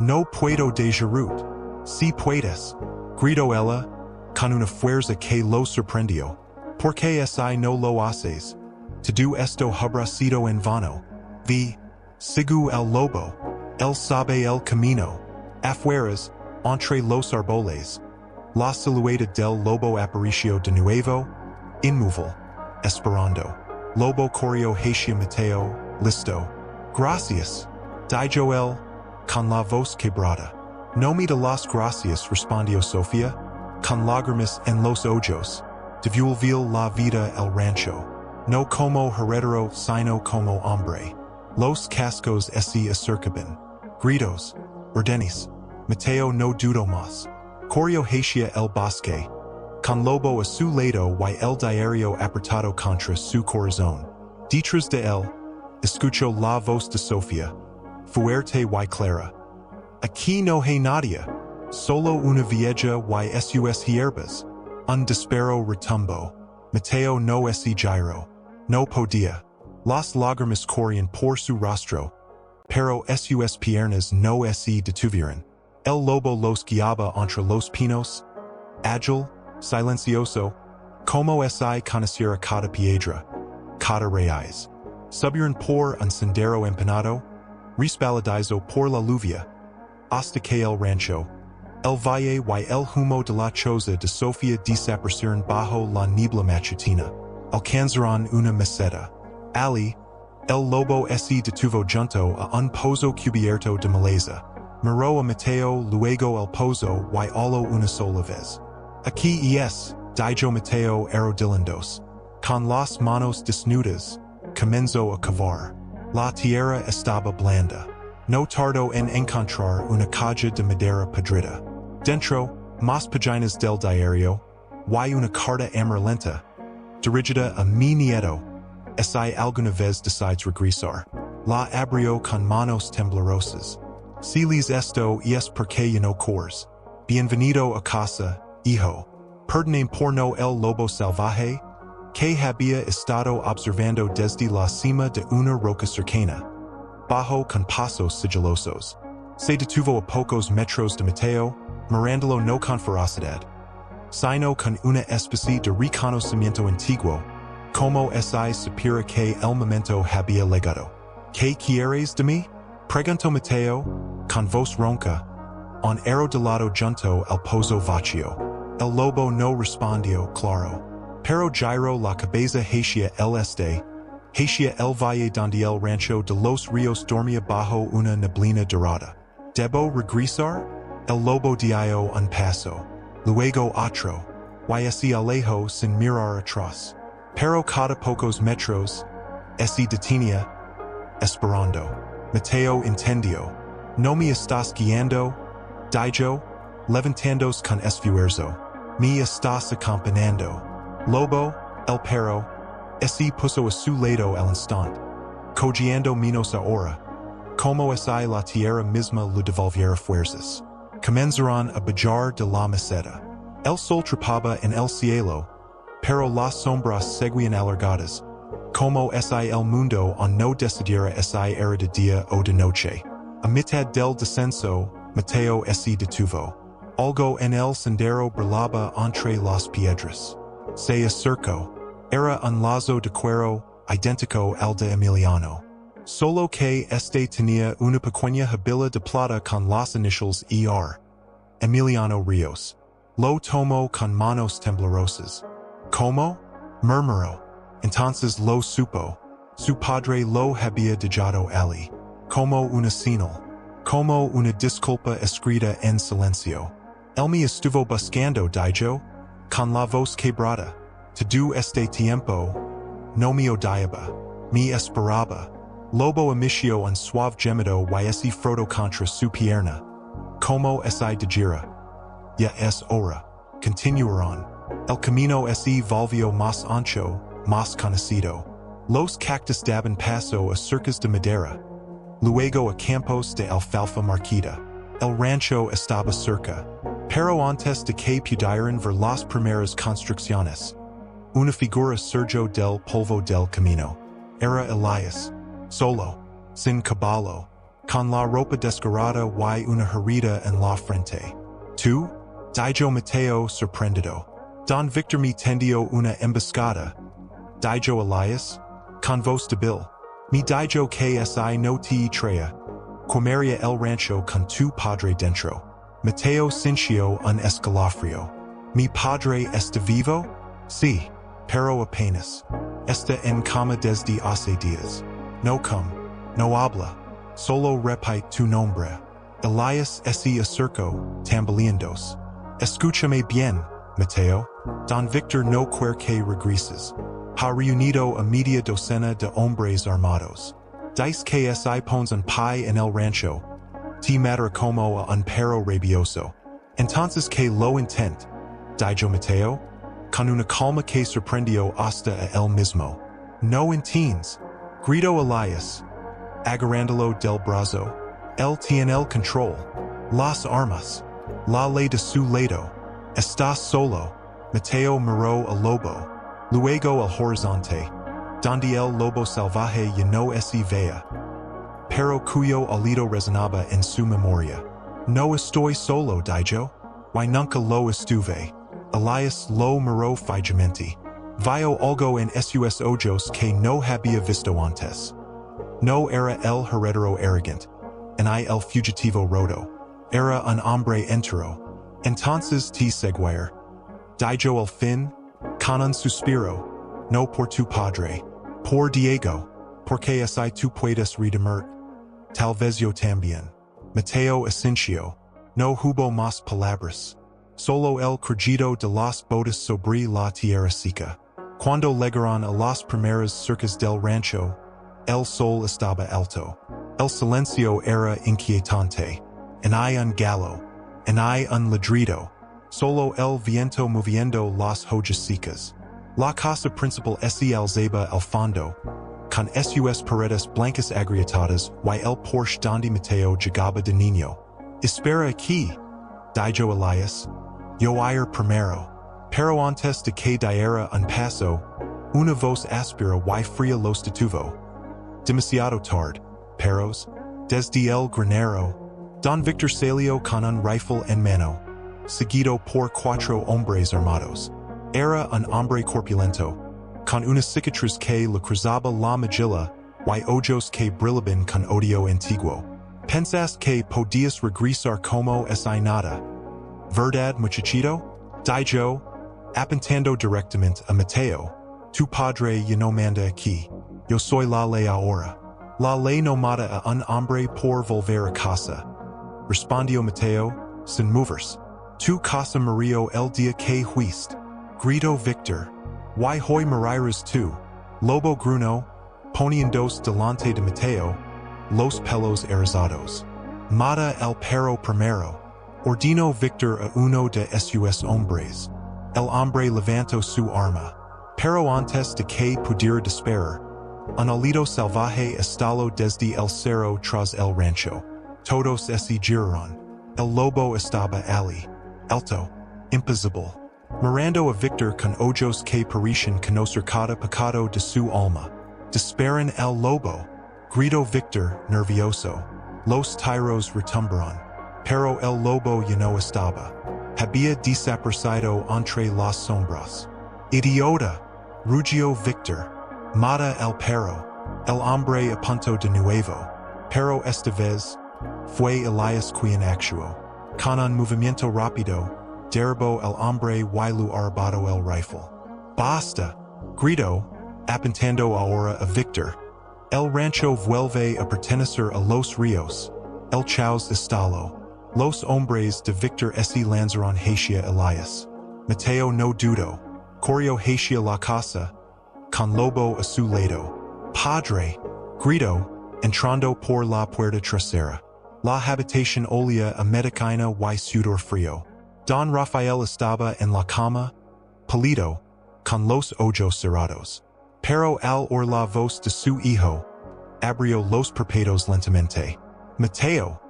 No puedo dejarut. Si puedes. Gritó ella, con una fuerza que lo sorprendió. ¿Por qué si no lo haces? Todo esto habrá sido en vano. Sigu el lobo. Él sabe el camino. Afueras, entre los árboles. La silueta del lobo apareció de nuevo, inmóvil, esperando. Lobo corrió hacia Mateo, listo. Gracias, dijo él, con la voz quebrada. No me da las gracias, respondió Sofía, con lágrimas en los ojos. Devolvió la vida al rancho. No como heredero, sino como hombre. Los cascos se acercaban. Gritos, órdenes. Mateo no dudó más. Corrió hacia el bosque. Con lobo a su lado y el diario apretado contra su corazón. Detrás de él, escuchó la voz de Sofía, fuerte y clara. Aquí no hay nadie, solo una vieja y sus hierbas. Un despero retumbó. Mateo no se giró. No podía. Las lágrimas corrían por su rostro, pero sus piernas no se detuvieron. El lobo los guiaba entre los pinos, ágil, silencioso, como si conociera cada piedra, cada raíz. Subieron por un sendero empinado, resbaladizo por la lluvia, hasta que el rancho, el valle y el humo de la choza de Sofía desaparecieron bajo la niebla matutina. Alcanzaron una meseta. Ali, el lobo se detuvo junto a un pozo cubierto de maleza. Miró a Mateo, luego el pozo y habló una sola vez. Aquí es, dijo Mateo arrodillados. Con las manos desnudas, comenzó a cavar. La tierra estaba blanda. No tardó en encontrar una caja de madera podrida. Dentro, más páginas del diario, y una carta amarillenta, dirigida a mi nieto. Si alguna vez decides regresar, la abrió con manos temblorosas. Si les esto es porque ya no cors. Bienvenido a casa, hijo. Perdonen por no el lobo salvaje, que había estado observando desde la cima de una roca cercana. Bajó con pasos sigilosos. Se detuvo a pocos metros de Mateo, mirándolo no con ferocidad, sino con una especie de reconocimiento antiguo, como si supiera que el momento había llegado. ¿Qué quieres de mí? Preguntó Mateo, con voz ronca, un arrodillado junto al pozo vacío. El lobo no respondió, claro. Pero giro la cabeza hacia el este, hacia el valle donde el rancho de los ríos dormía bajo una neblina dorada. ¿Debo regresar? El lobo dio un paso, luego otro, y así alejo sin mirar atrás. Pero cada pocos metros, se detenía, esperando. Mateo entendió. No me estás guiando, dijo, levantándose con esfuerzo. Me estás acompañando. Lobo, el perro, se puso a su lado al instante. Cogiendo menos ahora. Como si la tierra misma le devolviera fuerzas. Comenzaron a bajar de la meseta. El sol trepaba en el cielo, pero las sombras seguían alargadas. Como si el mundo no decidiera si era de día o de noche. A mitad del descenso, Mateo se detuvo. Algo en el sendero brillaba entre las piedras. Se acercó. Era un lazo de cuero, idéntico al de Emiliano. Solo que este tenía una pequeña hebilla de plata con las iniciales ER. Emiliano Ríos. Lo tomó con manos temblorosas. ¿Cómo? Murmuró. Entonces lo supo. Su padre lo había dejado allí. Como una señal. Como una disculpa escrita en silencio. Él me estuvo buscando, dijo, con la voz quebrada. Todo este tiempo, no me odiaba. Me esperaba. Lobo emitió un suave gemido y se frotó contra su pierna. Como si dijera. Ya es hora. Continuaron. El camino se volvió más ancho, más conocido. Los cactus daban paso a cercas de madera. Luego a campos de alfalfa marquita. El rancho estaba cerca. Pero antes de que pudieran ver las primeras construcciones. Una figura surgió del polvo del camino. Era Elias. Solo. Sin caballo. Con la ropa desgarrada y una herida en la frente. ¿Tú? Dijo Mateo sorprendido. Don Victor me tendió una emboscada. Dijo Elias. Con voz débil. Me dijo que si no te traía. Comería el rancho con tu padre dentro. Mateo sintió un escalofrío. ¿Mi padre está vivo? Sí, pero apenas. Está en cama desde hace días. No come, no habla. Solo repite tu nombre. Elias se acercó, tambaleándose. Escúchame bien, Mateo. Don Victor no quiere que regreses. Ha reunido a media docena de hombres armados. Dice que si pones un pie en el rancho. Te matará como a un perro rabioso. Entonces que lo intent, dijo Mateo, con una calma que sorprendió hasta a él mismo. No entiendes, gritó Elias, agarrándolo del brazo. Él tiene el control. Las armas. La ley de su lado. Estás solo. Mateo miró al lobo. Luego al horizonte. Donde el lobo salvaje ya no se veía. Pero cuyo alido resonaba en su memoria. No estoy solo, dijo. Y nunca lo estuve. Elias lo miró fijamente. Vio algo en sus ojos que no había visto antes. No era el heredero arrogante. Ni el fugitivo roto. Era un hombre entero. Entonces te seguir. Dijo al fin, con un suspiro. No por tu padre. Por Diego. Porque si tú puedes redimir. Tal vez yo también. Mateo asintió. No hubo más palabras. Solo el crujido de las botas sobre la tierra seca. Cuando llegaron a las primeras cercas del rancho, el sol estaba alto. El silencio era inquietante. Hay un gallo. Hay un ladrido. Solo el viento moviendo las hojas secas. La casa principal se alzaba al fondo, con sus paredes blancas agrietadas y el porche donde Mateo llegaba de niño. Espera aquí, dijo Elias. Yo ir primero. Pero antes de que diera un paso, una voz áspera y fría los detuvo. Demasiado tarde, perros. Desde el granero, Don Victor salió con un rifle en mano, seguido por 4 hombres armados. Era un hombre corpulento, con una cicatriz que le cruzaba la mejilla y ojos que brillaban con odio antiguo. ¿Pensaste que podías regresar como si nada? ¿Verdad, muchachito? Daijo, apuntando directamente a Mateo, tu padre ya no manda aquí, yo soy la ley ahora. La ley no mata a un hombre por volver a casa. Respondió Mateo, sin moverse. Tu casa Mario el dia que huiste. Grito Victor. Y hoy mariras tú. Lobo gruno, poniendos delante de Mateo, los pelos erizados. Mata el perro primero. Ordino Victor a uno de sus hombres. El hombre levantó su arma. Pero antes de que pudiera disparar, un alido salvaje estalló desde el cerro tras el rancho. Todos se giraron. El lobo estaba allí, alto, impasible, mirando a Victor con ojos que parecían conocer cada pecado de su alma. Disparen el lobo, gritó Victor, nervioso. Los tiros retumbaron, pero el lobo ya no estaba. Había desaparecido entre las sombras. Idiota, rugió Victor. Mata el perro. El hombre apuntó de nuevo, pero esta vez fue Elias quien actuó. Con un movimiento rápido, derribó el hombre y lo arrebató el rifle. ¡Basta! Gritó, apuntando ahora a Victor. El rancho vuelve a pertenecer a los ríos. El chaos estalló. Los hombres de Victor se lanzaron hacia Elias. Mateo no dudó. Corrió hacia la casa, con Lobo a su lado. Padre, gritó, entrando por la puerta trasera. La habitación olía a medicina y sudor frío. Don Rafael estaba en la cama, pálido, con los ojos cerrados. Pero al oír la voz de su hijo, abrió los párpados lentamente. Mateo,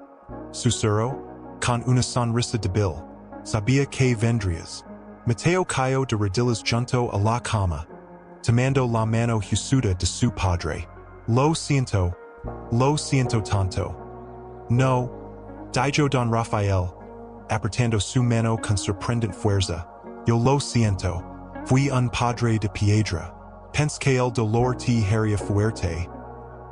susurró, con una sonrisa débil, sabía que vendrías. Mateo cayó de rodillas junto a la cama, tomando la mano huesuda de su padre. Lo siento tanto. No, dijo Don Rafael, apretando su mano con sorprendente fuerza. Yo lo siento. Fui un padre de piedra. Pensé que el dolor te haría fuerte,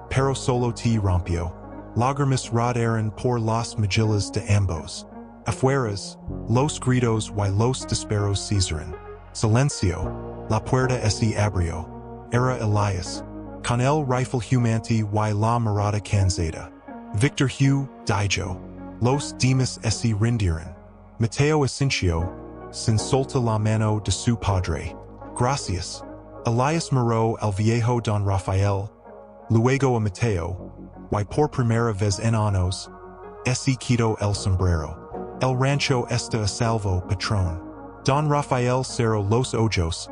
pero solo te rompió. Lágrimas rodaron por las mejillas de ambos. Afueras, los gritos y los disparos cesaron. Silencio. La puerta se abrió. Era Elias, con el rifle humante y la mirada cansada. Victor Huye, dijo. Los demás se rindieron. Mateo asintió, sin soltar la mano de su padre. Gracias. Elias miró al viejo Don Rafael, luego a Mateo, y por primera vez en años, se quitó el sombrero. El rancho está a salvo, patrón. Don Rafael cerró los ojos,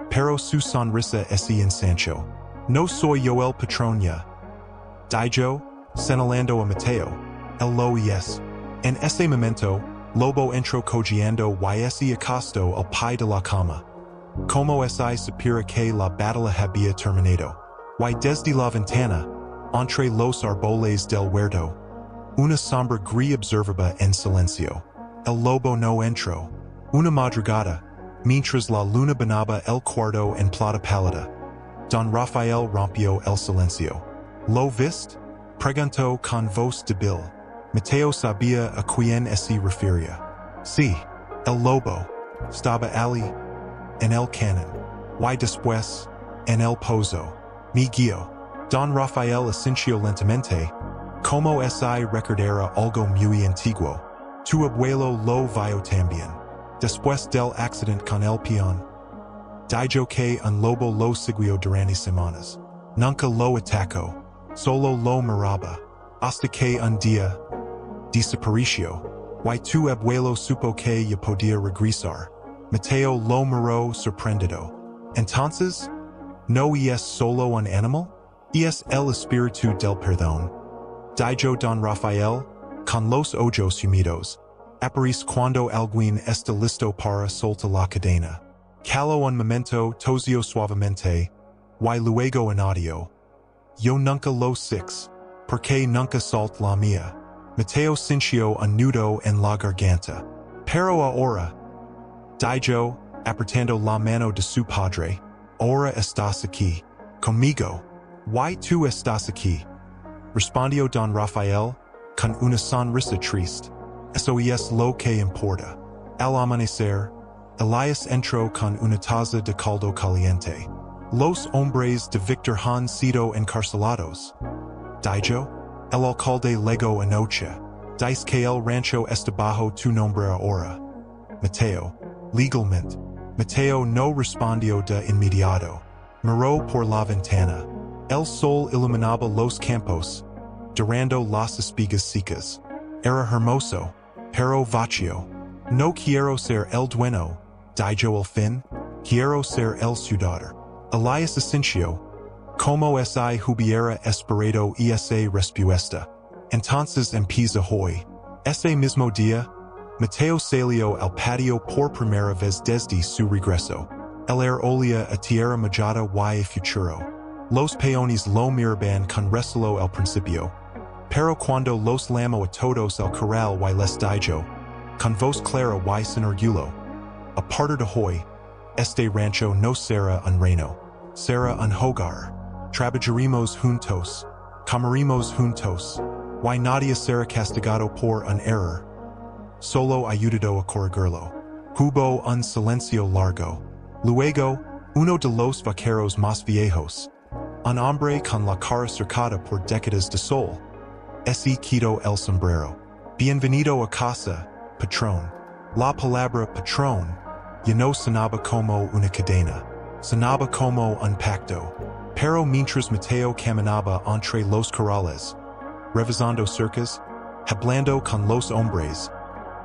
pero su sonrisa se ensanchó. No soy yo el patrón ya. Dijo, señalando a Mateo. El lo es. En ese momento, Lobo entró cojeando y se acostó al pie de la cama. Como si supiera que la batalla había terminado. Y desde la ventana, entre los árboles del huerto, una sombra gris observaba en silencio. El lobo no entró. Una madrugada, mientras la luna bañaba el cuarto en plata pálida, Don Rafael rompió el silencio. ¿Lo viste? Preguntó con voz débil. Mateo sabía a quién se refería. Sí, el lobo. Estaba allí, en el cañón. Y después, en el pozo. Me guió. Don Rafael asintió lentamente, como si recordara algo muy antiguo. Tu abuelo lo vio también. Después del accidente con el peón. Dijo que un lobo lo siguió durante semanas. Nunca lo atacó. Solo lo miraba. Hasta que un día desapareció. Y tu abuelo supo que ya podía regresar. Mateo lo miró sorprendido. Entonces, ¿no es solo un animal? Es el espíritu del perdón. Dijo Don Rafael, con los ojos humidos. Aparece cuando alguien está listo para soltar la cadena. Caló un momento, tosió suavemente, y luego añadió. Yo nunca lo six, porque nunca salt la mía. Mateo sintió un nudo en la garganta. Pero ahora, dijo, apretando la mano de su padre, ahora estás aquí, conmigo. ¿Y tú estás aquí? Respondió Don Rafael, con una sonrisa triste. Eso es lo que importa. Al amanecer, Elias entró con una taza de caldo caliente. Los hombres de Victor han sido encarcelados. Dijo, el alcalde legó anoche. Dice que el rancho está bajo tu nombre ahora. Mateo, legalmente. Mateo no respondió de inmediato. Miró por la ventana. El sol iluminaba los campos, dorando las espigas secas. Era hermoso, pero vacío. No quiero ser el dueño, dijo al fin. Quiero ser el ciudadano. Elias asintió. Como si hubiera esperado esa respuesta. Entonces empieza hoy. Ese mismo día, Mateo salió al patio por primera vez desde su regreso. El air olía a tierra mojada y futuro. Los peones lo miraban con recelo al principio. Pero cuando los llamó a todos al corral y les dijo, con voz clara y sin orgullo, a partir de hoy, este rancho no será un reino, será un hogar. Trabajaremos juntos, comeremos juntos, y nadie será castigado por un error. Solo ayudado a corregirlo. Hubo un silencio largo. Luego, uno de los vaqueros más viejos, un hombre con la cara cercada por décadas de sol, ese quitó el sombrero. Bienvenido a casa, patrón. La palabra patrón ya no sonaba como una cadena, sonaba como un pacto. Pero mientras Mateo caminaba entre los corrales, revisando cercas, hablando con los hombres,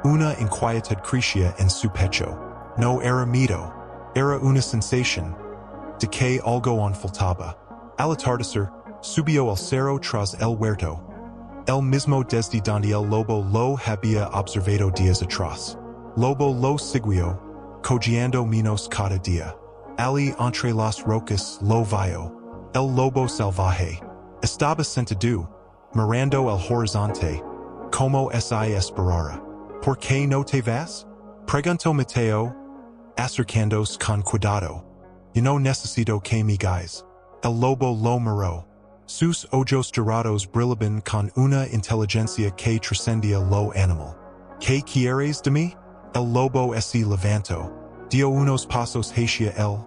una inquietud crecía en su pecho. No era miedo, era una sensación de que algo faltaba. Al atardecer, subió al cerro tras el huerto, el mismo desde donde el lobo lo había observado días atrás. Lobo lo siguió, cojeando menos cada día. Ali entre las rocas lo vio. El lobo salvaje estaba sentado, mirando el horizonte, como si esperara. ¿Por qué no te vas? Preguntó Mateo, acercándose con cuidado. Yo no necesito que me guíes. El lobo lo miró. Sus ojos dorados brillaban con una inteligencia que trascendía lo animal. ¿Qué quieres de mí? El lobo se levantó. Dio unos pasos hacia él,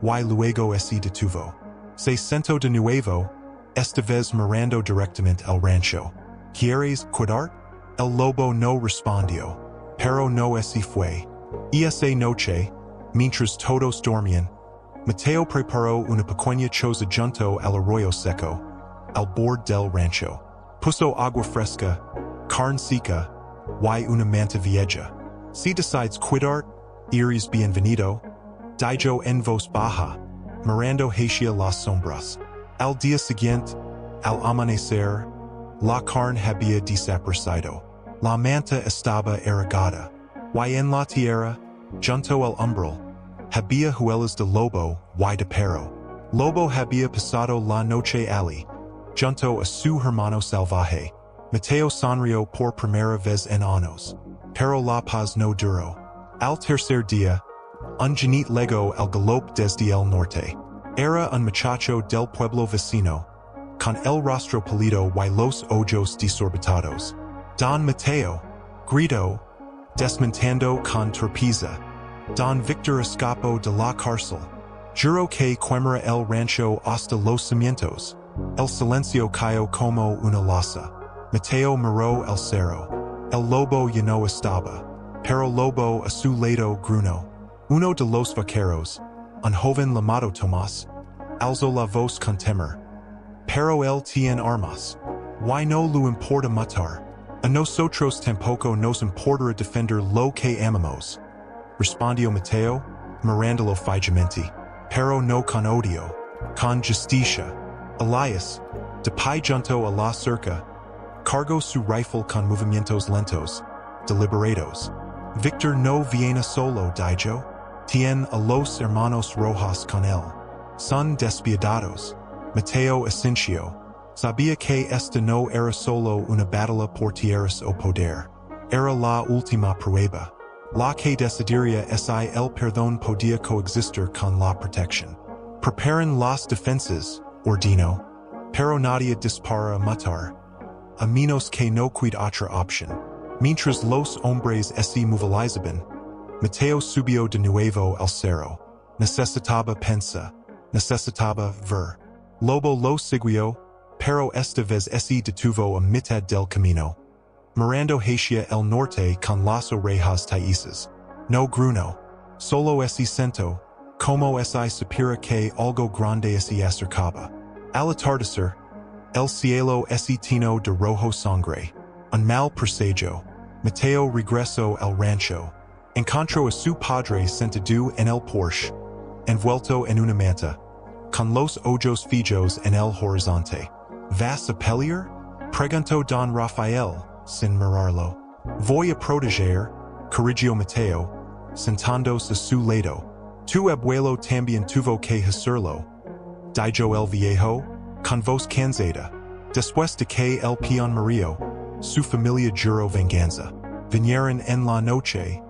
y luego se detuvo. Se sentó de nuevo, esta vez mirando directamente al rancho. ¿Quieres cuidar? El lobo no respondió, pero no se fue. Y esa noche, mientras todos dormían, Mateo preparó una pequeña choza junto al arroyo seco, al borde del rancho. Puso agua fresca, carne seca, y una manta vieja. Si decides cuidar, eres bienvenido, dijo en voz baja, mirando hacia las sombras. Al día siguiente, al amanecer, la carne había desaparecido. La manta estaba erigada, y en la tierra, junto al umbral, había huellas de lobo y de perro. Lobo había pasado la noche allí, junto a su hermano salvaje. Mateo sonrió por primera vez en años, pero la paz no duró. Al tercer día, un jinete legó al galope desde el norte. Era un muchacho del pueblo vecino, con el rostro pálido y los ojos desorbitados. Don Mateo, gritó, desmontando con torpeza. Don Victor escapó de la cárcel. Juró que quemará el rancho hasta los cimientos. El silencio cayó como una losa. Mateo miró el cerro. El lobo ya no estaba, pero lobo a su lado gruñó. Uno de los vaqueros, un joven llamado Tomás, alzó la voz con temor. Pero él tiene armas. Why no le importa matar? A nosotros tampoco nos importará defender lo que amamos. Respondió Mateo, mirándolo fijamente, pero no con odio, con justicia. Elias, de pie junto a la cerca, cargó su rifle con movimientos lentos, deliberados. Victor no viene solo, dijo. Tiene a los hermanos Rojas con él. Son despiadados. Mateo asintió. Sabía que esta no era solo una batalla por tierras o poder. Era la última prueba. La que decidiría si el perdón podía coexistir con la protección. Preparen las defensas, ordenó. Pero nadie dispara a matar, a menos que no quede otra opción. Mientras los hombres se movilizaban, Mateo subió de nuevo al cerro. Necesitaba pensa. Necesitaba ver. Lobo lo siguió, pero esta vez se detuvo a mitad del camino. Mirando hacia el norte con las orejas taises. No gruñó. Solo se sentó, como si supiera que algo grande se acercaba. Al atardecer, el cielo se tinó de rojo sangre. Un mal presagio. Mateo regresó al rancho. Encontró a su padre sentado en el porche, envuelto en una manta, con los ojos fijos en el horizonte. ¿Vas a pelear? Preguntó don Rafael, sin mirarlo. Voy a proteger, corrigió Mateo, sentándose a su lado. Tu abuelo también tuvo que hacerlo. Dijo el viejo, con voz cansada. Después de que el peón murió, su familia juró venganza. Vinieron en la noche,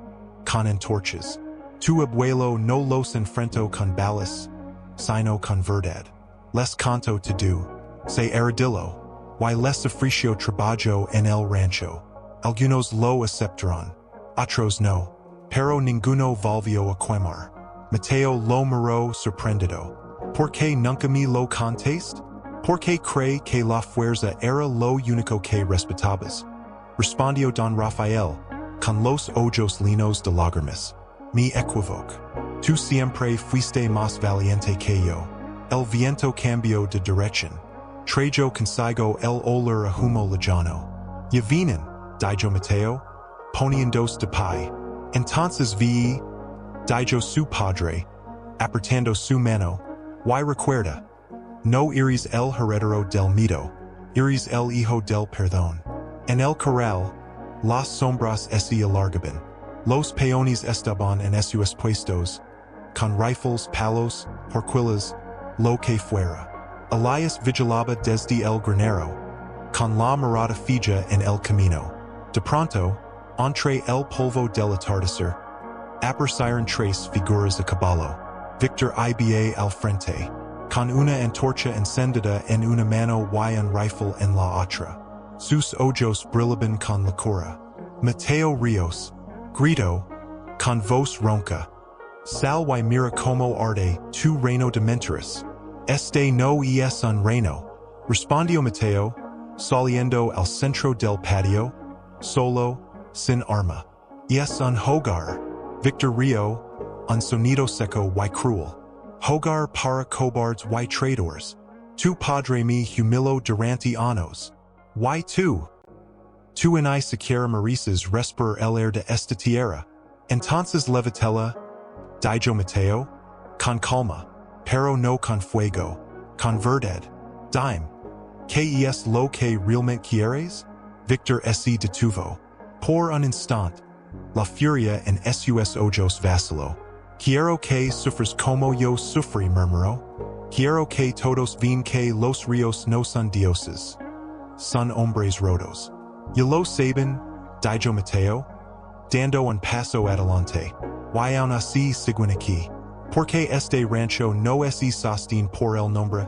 con antorchas. Tu abuelo no los enfrentó con balas, sino con verdad. Les contó todo. Se heredero. Y les ofreció trabajo en el rancho. Algunos lo aceptaron, otros no. Pero ninguno volvió a quemar. Mateo lo miró sorprendido. ¿Por qué nunca me lo contaste? ¿Por qué cree que la fuerza era lo único que respetabas? Respondió don Rafael, con los ojos llenos de lágrimas. Me equivoco. Tú siempre fuiste más valiente que yo. El viento cambió de dirección. Trajo consigo el olor a humo lejano. Ya vienen, dijo Mateo, poniéndose de pie. Entonces vi, dijo su padre, apretando su mano, y recuerda, no eres el heredero del mito, eres el hijo del perdón. En el corral, las sombras se alargaban. Los peones estaban en sus puestos, con rifles, palos, horquillas, lo que fuera. Elias vigilaba desde el granero, con la mirada fija en el camino. De pronto, entre el polvo del atardecer, aparecieron tres figuras a caballo. Victor iba al frente, con una antorcha encendida en una mano y un rifle en la otra. Sus ojos brillaban con locura. Mateo Ríos, gritó, con voz ronca. Sal y mira como arde tu reino de mentiras. Este no es un reino, respondió Mateo, saliendo al centro del patio, solo, sin arma. Es un hogar. Victor rió, un sonido seco y cruel. Hogar para cobards y traidores. Tu padre me humiló durante años. Y tú? Tú en siquiera mereces respirar el air de esta tierra. Entonces levítela, dijo Mateo, con calma, pero no con fuego, con verdad. Dime, ¿qué es lo que realmente quieres? Victor se detuvo. Por un instante, la furia en sus ojos vaciló. Quiero que sufras como yo sufrí, murmuró. Quiero que todos vean que los ríos no son dioses. Son hombres rotos. Ya lo saben, dijo Mateo, dando un paso adelante. Y aún así siguen aquí. Porque este rancho no es sostenido por el nombre,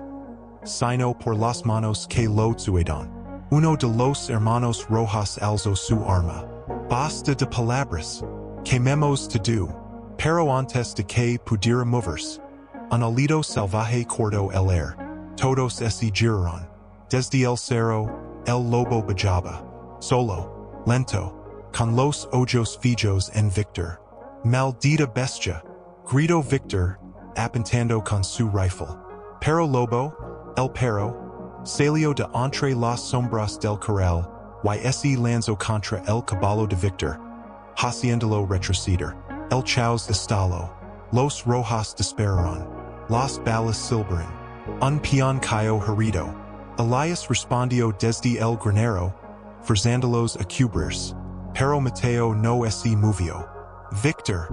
sino por las manos que lo suedan. Uno de los hermanos Rojas alzó su arma. Basta de palabras. Quememos todo. Pero antes de que pudiera moverse, un alido salvaje cortó el air. Todos se giraron. Desde el cerro, el lobo bajaba. Solo, lento, con los ojos fijos en Victor. Maldita bestia, gritó Victor, apuntando con su rifle. Pero Lobo, el perro, salió de entre las sombras del corral y se lanzó contra el caballo de Victor, haciéndolo retroceder. El chaos estalló. Los Rojas dispararon. Las balas silbaron. Un peón cayó herido. Elias respondió desde el granero, forzándolos a cubrirse. Pero Mateo no se movió. Victor,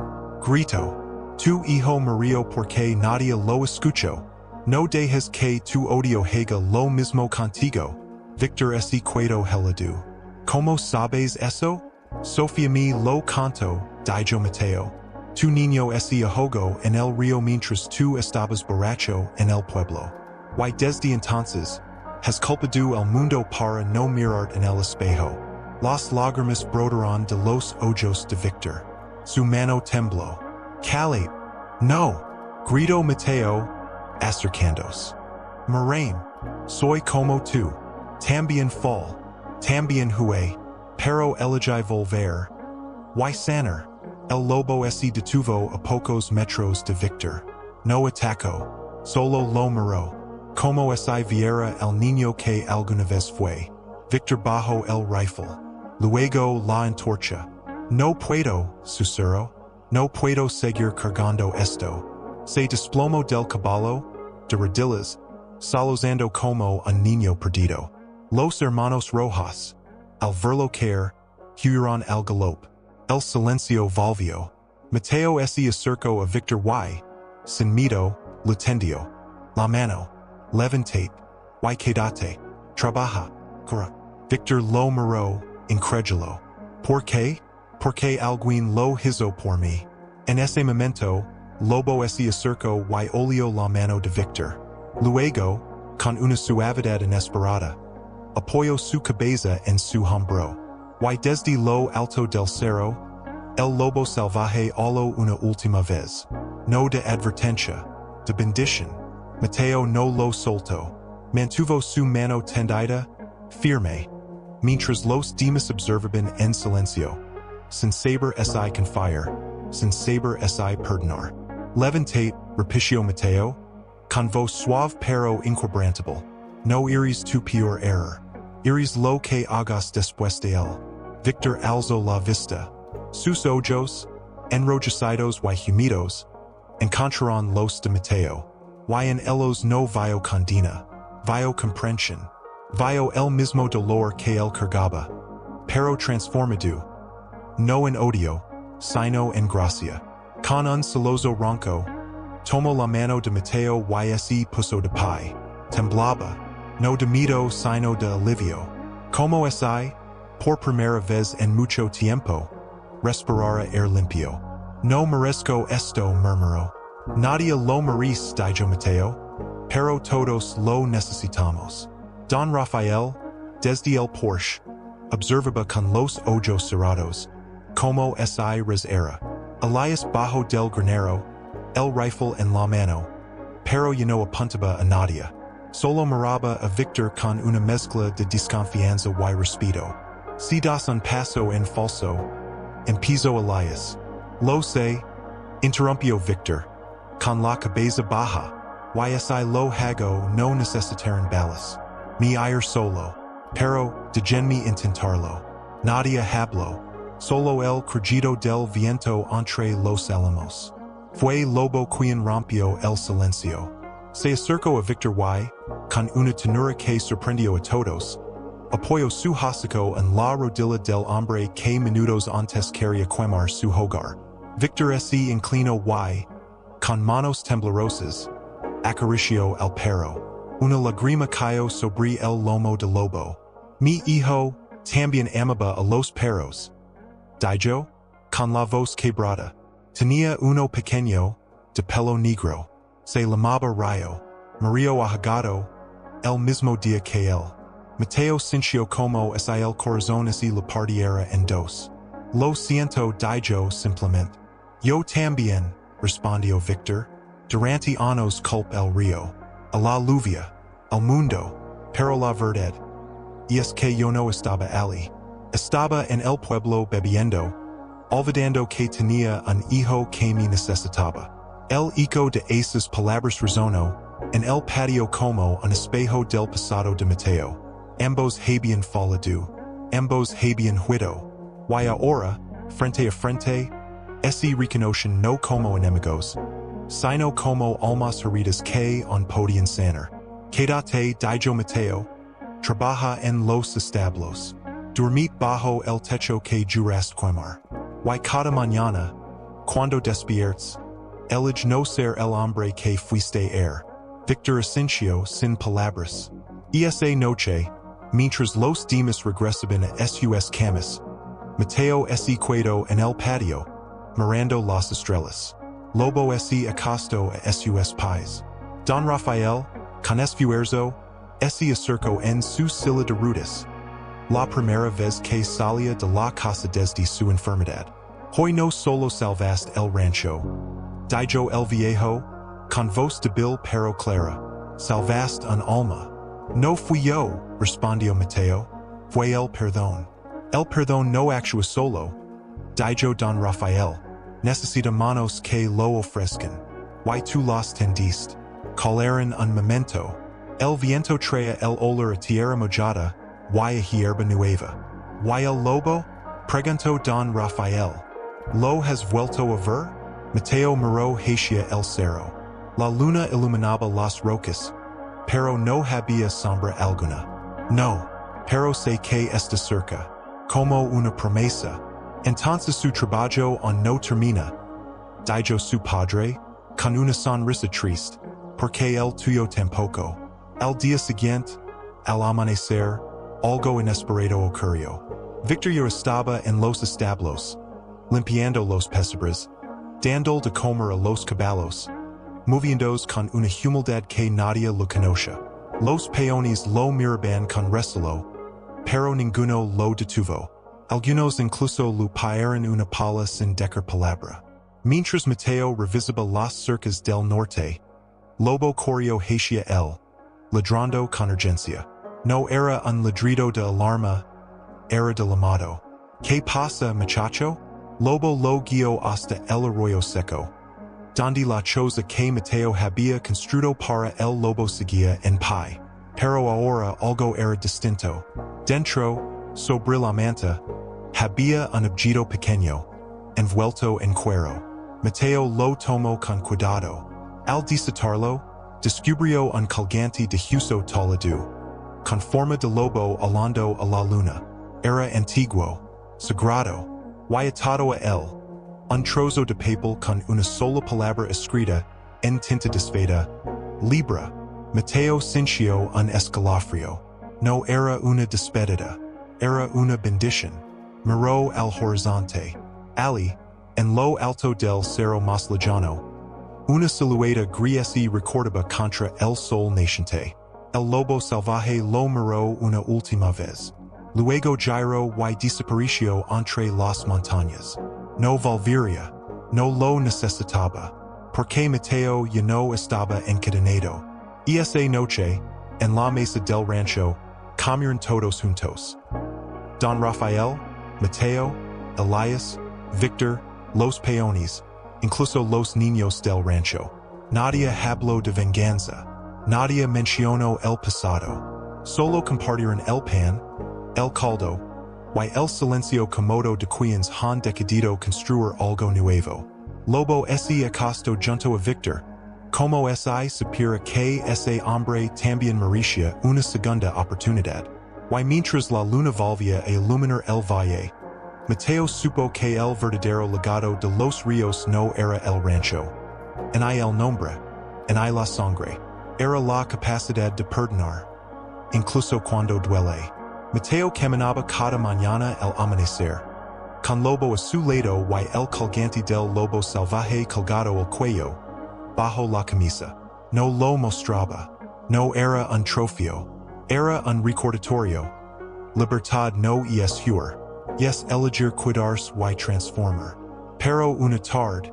gritó. Tu hijo murió porque nadie lo escuchó. No dejes que tu odio haga lo mismo contigo. Victor se quedó helado. ¿Cómo sabes eso? Sofía me lo contó, dijo Mateo. Tu niño se ahogó en el río mientras tú estabas borracho en el pueblo. Y desde entonces, has culpado al mundo para no mirar en el espejo. Las lágrimas brotaron de los ojos de Victor. su mano tembló. Calate, no, grito Mateo, acercandos. Moraine, soy como tú, también fall, también Huye, pero elegí volver. Y sanar, el lobo se detuvo a pocos metros de Victor. No atacó, solo lo miró. Como si viera el niño que alguna vez fue. Victor bajó el rifle. Luego la antorcha. No puedo, susurró. No puedo seguir cargando esto. Se desplomó del caballo, de rodillas, salozando como un niño perdido. Los hermanos Rojas, al verlo caer, huyeron al galope. El silencio volvió. Mateo se acercó a Victor y, sin miedo, le tendió la mano. Levantate, y quédate, trabaja, cora. Victor lo miró, incrédulo. ¿Por qué? Porque alguien lo hizo por mí. En ese momento, Lobo se acercó y olió la mano de Victor. Luego, con una suavidad inesperada, apoyó su cabeza en su hombro. Y desde lo alto del cerro, el lobo salvaje habló una última vez. No de advertencia, de bendición. Mateo no lo soltó. Mantuvo su mano tendida, firme, mientras los demás observaban en silencio. Sin saber si confiar, sin saber si perdonar. Levantate, repitió Mateo, con voz suave pero inquebrantable. No iris tu peor error. Iris lo que hagas después de él. Victor alzó la vista. Sus ojos, enrojecidos y humidos, encontraron los de Mateo. Y en ellos no vio condena, vio comprensión, vio el mismo dolor que él cargaba, pero transformado, no en odio, sino en gracia. Con un celoso ronco, tomó la mano de Mateo y se puso de pie. Temblaba, no de miedo sino de alivio. Como si, por primera vez en mucho tiempo, respirara aire limpio. No merezco esto, murmuró. Nadie lo merece, dijo Mateo, pero todos lo necesitamos. Don Rafael, desde el Porsche, observaba con los ojos cerrados, como si rezara. Elias bajo del granero, el rifle en la mano, pero ya no apuntaba a nadie. Solo miraba a Victor con una mezcla de desconfianza y respeto. Si das un paso en falso, empezó Elias. Lo sé, interrumpió Victor. Con la cabeza baja, y si lo hago no necesitarán balas. Mi ir solo, pero, déjenme intentarlo. Nadie habló, solo el crujido del viento entre los álamos. Fue Lobo quien rompió el silencio. Se acercó a Victor y, con una ternura que sorprendió a todos, apoyó su hocico en la rodilla del hombre que minutos antes quería quemar su hogar. Victor se inclinó y, con manos temblorosas, acarició al perro. Una lágrima cayó sobre el lomo del lobo. Mi hijo también amaba a los perros. Dijo, con la voz quebrada. Tenía uno pequeño, de pelo negro. Se llamaba Rayo. Murió ahogado, el mismo día que él. Mateo sintió como si el corazón se le partiera en dos. Lo siento, dijo simplemente. Yo también, respondió Victor. Durante años culp el río, a la lluvia, al mundo, pero la verdad. Y es que yo no estaba allí. Estaba en el pueblo bebiendo, olvidando que tenía un hijo que me necesitaba. El eco de esas palabras resonó en el patio como un espejo del pasado de Mateo. Ambos habían fallado, ambos habían huido. Y ahora, frente a frente, se reconocen no como enemigos, sino como almas heridas que on podían sanar. Quédate, dijo Mateo, trabaja en los establos. Dormid bajo el techo que juraste quemar. Y cada mañana, cuando despiertes, elige no ser el hombre que fuiste ayer. Victor asintió sin palabras. Y esa noche, mientras los demás regresaban a sus camas, Mateo se quedó en el patio, mirando las estrellas. Lobo se acostó a sus pies. Don Rafael, con esfuerzo, se acercó en su silla de ruedas. La primera vez que salía de la casa desde su enfermedad. Hoy no solo salvaste el rancho. Dijo el viejo, con voz débil pero clara. Salvaste un alma. No fui yo, respondió Mateo. Fue el perdón. El perdón no actúa solo. Dijo don Rafael. Necesita manos que lo ofrezcan. Y tú los tendiste. Caleran un momento. El viento trae el olor a tierra mojada. Y a hierba nueva. Y el lobo? Preguntó don Rafael. ¿Lo has vuelto a ver? Mateo miró hacia el cerro. La luna iluminaba las rocas. Pero no había sombra alguna. No, pero sé que está cerca. Como una promesa. Entonces su trabajo aún no termina. Dijo su padre, con una sonrisa triste, porque el tuyo tampoco. Al día siguiente, al amanecer, algo inesperado ocurrió. Victor ya estaba en los establos, limpiando los pesebres, dando de comer a los caballos, moviéndose con una humildad que nadie lo conoce. Los peones lo miraban con recelo, pero ninguno lo detuvo. Algunos incluso lo paieron una pala sin decir palabra. Mientras Mateo revisaba las cercas del norte, Lobo corrió hacia él, ladrando con urgencia. No era un ladrido de alarma, era de llamado. ¿Qué pasa, muchacho? Lobo lo guió hasta el arroyo seco, donde la choza que Mateo había construido para el lobo seguía en pie. Pero ahora algo era distinto. Dentro, sobre la manta, había un objeto pequeño, envuelto en cuero. Mateo lo tomó con cuidado. Al desatarlo, descubrió un colgante de hueso talado, con forma de lobo alando a la luna. Era antiguo, sagrado, y atado a él, un trozo de papel con una sola palabra escrita, en tinta desfeda, Libra. Mateo sintió un escalofrío. No era una despedida, era una bendición. Miró al horizonte. Ali, en lo alto del cerro más lejano, una silueta gris recordaba contra el sol naciente. El lobo salvaje lo miró una última vez. Luego giró y desapareció entre las montañas. No volvería, no lo necesitaba, porque Mateo ya no estaba encadenado. Y esa noche, en la mesa del rancho, comieron todos juntos. Don Rafael, Mateo, Elias, Victor, los peones, incluso los niños del rancho. Nadie habló de venganza. Nadie mencionó el pasado. Solo compartieron el pan, el caldo, y el silencio cómodo de quienes han decidido construir algo nuevo. Lobo se acostó junto a Victor, como si supiera que ese hombre también merecía una segunda oportunidad. Y mientras la luna volvía a iluminar el valle, Mateo supo que el verdadero legado de los ríos no era el rancho. En el nombre, en la sangre, era la capacidad de perdonar, incluso cuando duele. Mateo caminaba cada mañana al amanecer, con Lobo a su lado y el colgante del lobo salvaje colgado al cuello, bajo la camisa. No lo mostraba. No era un trofeo. Era un recordatorio. Libertad no es huir. Es elegir cuidarse y transformar. Pero una tarde,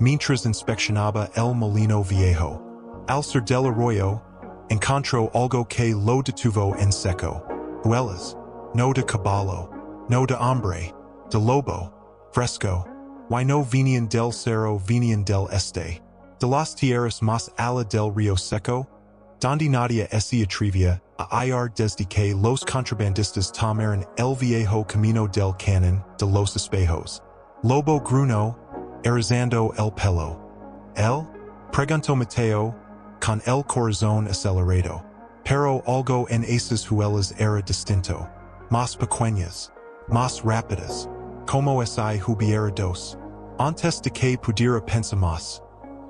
mientras inspeccionaba el molino viejo, al sur del arroyo, encontró algo que lo detuvo en seco. Huellas, no de caballo, no de hombre, de lobo, fresco, y no venían del cerro, venían del este, de las tierras más ala del río seco, donde nadie se atrevía a ir desde que los contrabandistas tomaron el viejo camino del cañón de los espejos. Lobo gruñó, erizando el pelo. ¿Él? Preguntó Mateo, con el corazón acelerado. Pero algo en esas huellas era distinto. Más pequeñas, más rápidas, como si hubiera dos. Antes de que pudiera pensar más,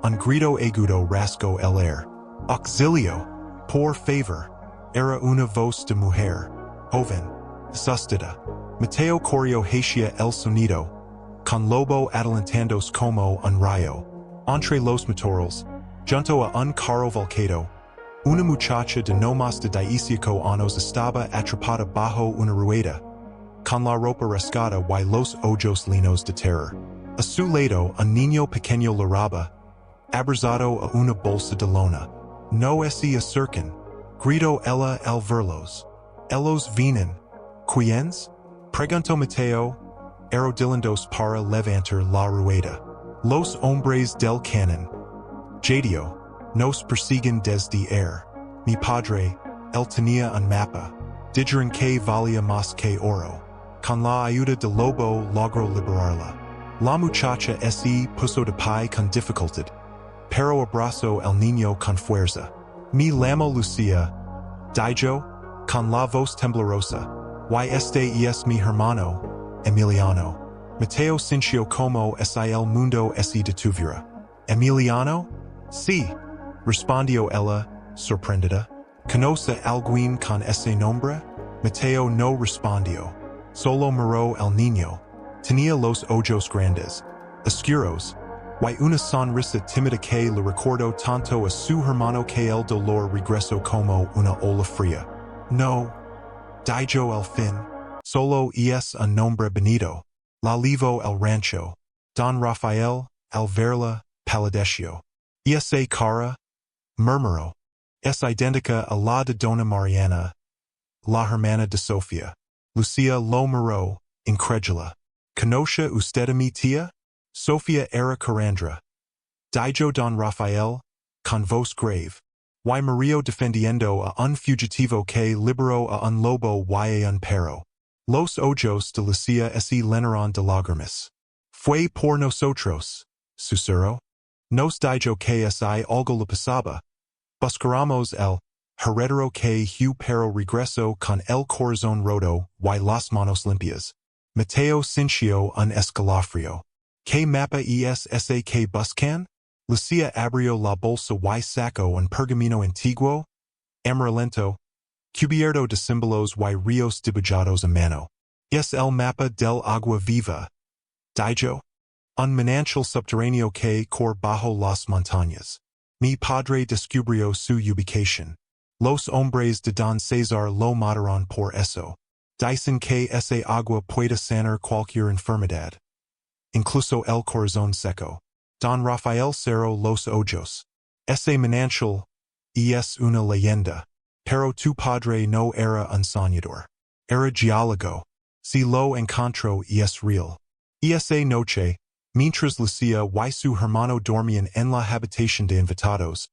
un grito agudo rasgó el aire. Auxilio, por favor. Era una voz de mujer, joven, asustada. Mateo corrió hacia el sonido, con Lobo adelantándose como un rayo. Entre los matorrales, junto a un carro volcado, una muchacha de no más de 18 años estaba atrapada bajo una rueda, con la ropa rescata y los ojos linos de terror. A su lado un niño pequeño lloraba, abrazado a una bolsa de lona. No ese acercan, gritó ella al verlos. Ellos vienen. ¿Quiénes? Preguntó Mateo, arrodillándose para levantar la rueda. Los hombres del canon. Jadio, nos persiguen desde mi padre, él tenía un mapa. Dijeron que valía más que oro. Con la ayuda del lobo logró liberarla. La muchacha se puso de pie con dificultad, pero abrazó al niño con fuerza. Mi llamo Lucia, dijo, con la voz temblorosa. Y este es mi hermano, Emiliano. Mateo sintió como si el mundo se detuviera. ¿Emiliano? Sí, respondió ella, sorprendida. ¿Conoce alguien con ese nombre? Mateo no respondió. Solo miró al niño. Tenía los ojos grandes, oscuros, y una sonrisa tímida que le recordó tanto a su hermano que el dolor regresó como una ola fría. No, dijo al fin, solo es un nombre bonito. La llevó al rancho. Don Rafael, al verla, palideció. Esa cara, murmuró, es idéntica a la de Dona Mariana, la hermana de Sofía. Lucia lo miró, incrédula. ¿Conoce usted a mi tía? Sofía era curandera. Dijo Don Rafael, con voz grave. Y murió defendiendo a un fugitivo que liberó a un lobo y a un perro. Los ojos de Lucia se llenaron de lágrimas. Fue por nosotros, susurró. Nos dijo que si algo le pasaba, buscaremos el heredero que Huye pero regresó con el corazón roto y las manos limpias. Mateo sintió un escalofrío. ¿Qué mapa es ese que buscan? Lucia abrió la bolsa y sacó un pergamino antiguo, amarillento, cubierto de símbolos y ríos dibujados a mano. Es el mapa del agua viva, dijo. Un manantial subterráneo que corre bajo las montañas. Mi padre descubrió su ubicación. Los hombres de Don César lo mataron por eso. Dicen que ese agua puede sanar cualquier enfermedad, incluso el corazón seco. Don Rafael cerró los ojos. Ese manantial es una leyenda, pero tu padre no era un soñador. Era geólogo. Si lo encontró es real. Esa noche, mientras Lucia y su hermano dormían en la habitación de invitados,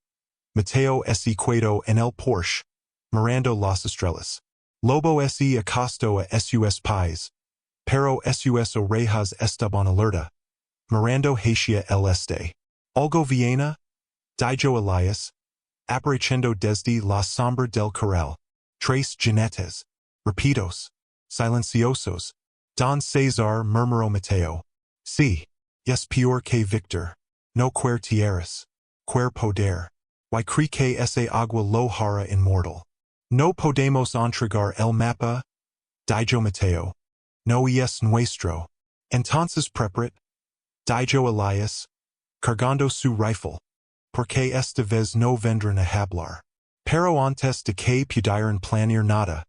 Mateo se quedó en el porche, mirando las estrellas. Lobo se acostó a sus pies, pero sus orejas estaban alerta, mirando hacia el este. Algo viene, dijo Elias, apareciendo desde la sombra del corral. Tres jinetes, rapidos, silenciosos. Don César murmuró Mateo. Sí, es peor que Victor. No quer tierras, quer poder. Y cree que ese agua lo hará inmortal. No podemos entregar el mapa, dijo Mateo. No es nuestro. Entonces prepárate, dijo Elias, cargando su rifle, porque esta vez no vendrán a hablar. Pero antes de que pudieran planear nada,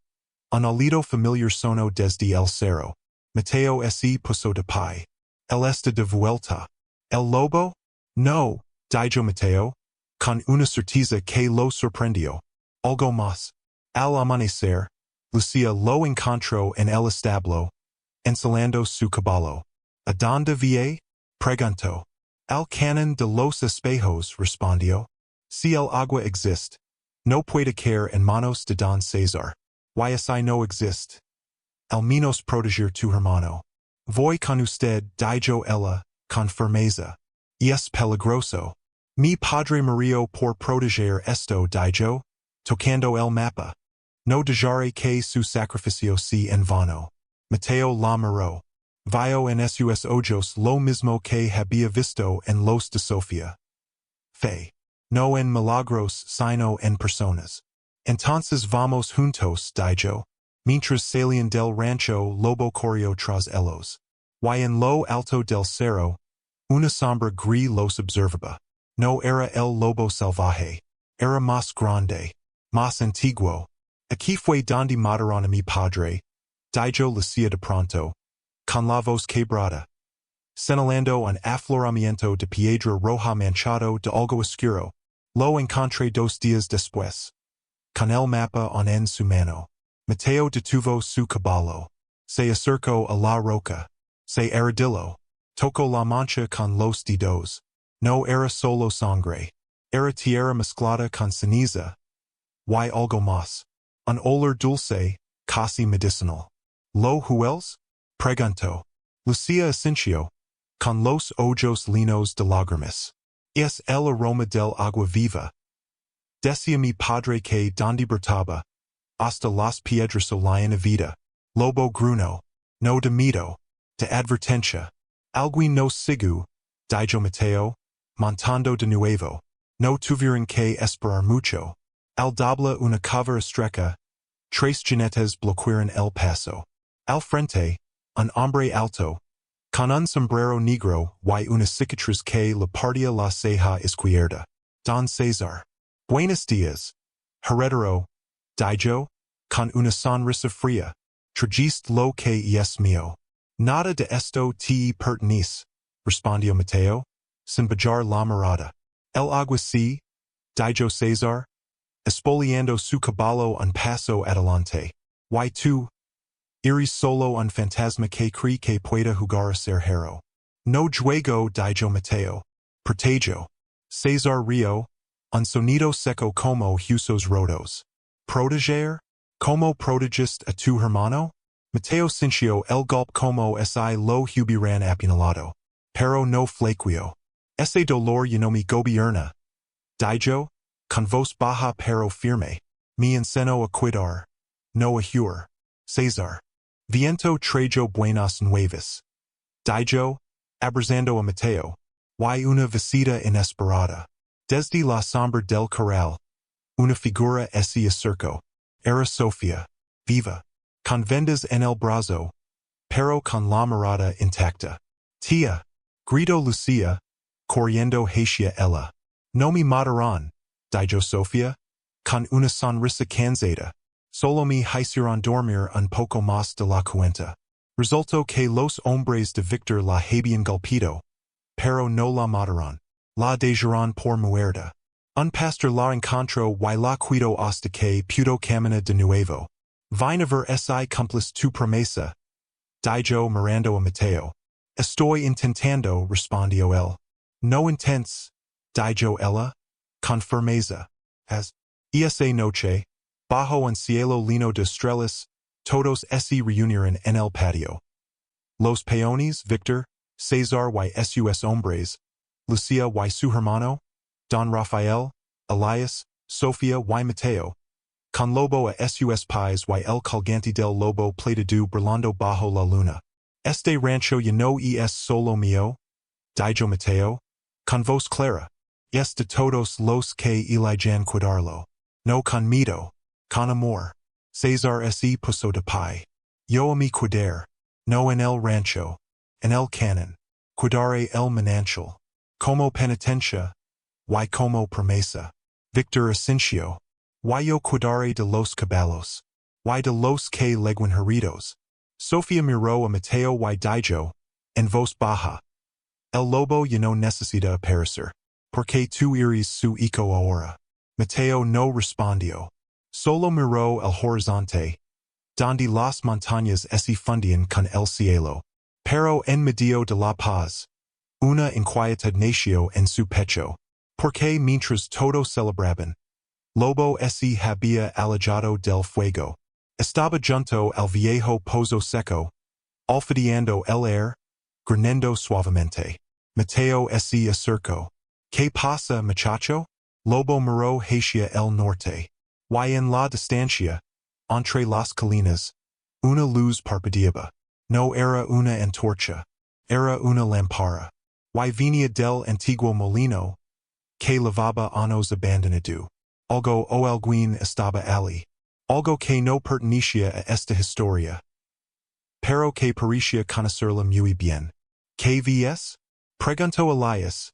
un alito familiar sonó desde el cerro. Mateo se puso de pie. Él está de vuelta. ¿El lobo? No, dijo Mateo, con una certeza que lo sorprendió. Algo más. Al amanecer, Lucia lo encontró en el establo, ensalando su caballo. ¿A dónde vive? Preguntó. Al canon de los espejos, respondió. Si el agua existe, no puede caer en manos de Don César. Y si no existe, al menos proteger tu hermano. Voy con usted, dijo ella, con firmeza. Es peligroso. Mi padre murió por proteger esto, dijo, tocando el mapa. No dejaré que su sacrificio sea en vano. Mateo la miró. Vio en sus ojos lo mismo que había visto en los de Sofía. Fe. No en milagros, sino en personas. Entonces vamos juntos, dijo. Mientras salían del rancho, Lobo corrió tras ellos. Y en lo alto del cerro, una sombra gris los observaba. No era el lobo salvaje. Era más grande, más antiguo. Aquí fue donde mataron a mi padre, Dijo Lucia de pronto, con la voz quebrada, señalando un afloramiento de piedra roja manchado de algo oscuro. Lo encontré 2 días después. Con el mapa en su mano. Mateo detuvo su caballo. Se acercó a la roca. Se arrodilló. Tocó la mancha con los dedos. No era solo sangre. Era tierra mezclada con ceniza. Y algo más. Un olor dulce, casi medicinal. ¿Lo hueles? Preguntó. Lucia asintió. Con los ojos llenos de lágrimas. Es el aroma del agua viva. Decía mi padre que donde brotaba, hasta las piedras olían a vida. Lobo gruñó. No de miedo, de advertencia. Alguien no sigu, dijo Mateo, montando de nuevo. No tuvieron que esperar mucho. Al dobla una cava estrecha, 3 jinetes bloquearon el paso. Al frente, un hombre alto, con un sombrero negro y una cicatriz que le partía la ceja izquierda. Don César. Buenos días, heredero, dijo, con una sonrisa fría. Trajiste lo que es mío. Nada de esto te pertenece, respondió Mateo, sin bajar la mirada. El alguacil, dijo César, espoliando su caballo un paso adelante. Y tú, eres solo un fantasma que cree que pueda jugar a ser hero. No juego, dijo Mateo. Protejo. César rió, un sonido seco como huesos rotos. Proteger? ¿Cómo protegiste a tu hermano? Mateo sintió el golpe como si lo hubieran apuñalado. Pero no flaqueó. Ese dolor no me gobierna. Dijo, con voz baja pero firme. Me enseñó a cuidar. No a huir. César. Viento trajo buenas nuevas. Dijo, abrazando a Mateo. Y una visita inesperada. Desde la sombra del corral, una figura se acercó. Era Sofía, viva, con vendas en el brazo, pero con la mirada intacta. Tía, gritó Lucia, corriendo hacia ella. No me matarán, dijo Sofía, con una sonrisa cansada. Solo me hicieron dormir un poco más de la cuenta. Resultó que los hombres de Victor la habían golpeado, pero no la mataron. La dejaron por muerta. Un pastor la encontró y la cuidó hasta que pudo caminar de nuevo. Vine a ver si cumples tu promesa, dijo mirando a Mateo. Estoy intentando, respondió él. No intents, dijo ella, con firmeza. Esa noche, bajo un cielo lleno de estrellas, todos se reunieron en el patio. Los peones, Victor, César y sus hombres, Lucia y su hermano, Don Rafael, Elias, Sofía y Mateo, con Lobo a sus pies y el colgante del lobo plateado brillando bajo la luna. Este rancho ya no es solo mío, dijo Mateo, con voz clara. Es de todos los que elijan cuidarlo. No con miedo, con amor. César se puso de pie. Yo a mi cuidar, no en el rancho, en el canon. Cuidaré el manantial. Como penitencia, y como promesa. Victor asintió. Y yo cuidaré de los caballos. Y de los que leguen heridos. Sofía miró a Mateo y dijo, en voz baja. El lobo ya no necesita aparecer. Porque tú eres su hijo ahora. Mateo no respondió. Solo miró el horizonte, donde las montañas se fundían con el cielo. Pero en medio de la paz, una inquietud nació en su pecho. Porque mientras todos celebraban, Lobo se había alejado del fuego. Estaba junto al viejo pozo seco, olfateando el aire, gruñendo suavemente. Mateo se acercó. ¿Qué pasa, muchacho? Lobo miró hacia el norte. Y en la distancia, entre las colinas, una luz parpadeaba. No era una antorcha, era una lámpara. Y venía del antiguo molino, que lavaba años abandonado. Algo o alguien estaba allí. Algo que no pertenecía a esta historia. Pero que parecía conocerla muy bien. ¿Qué ves? Preguntó Elias,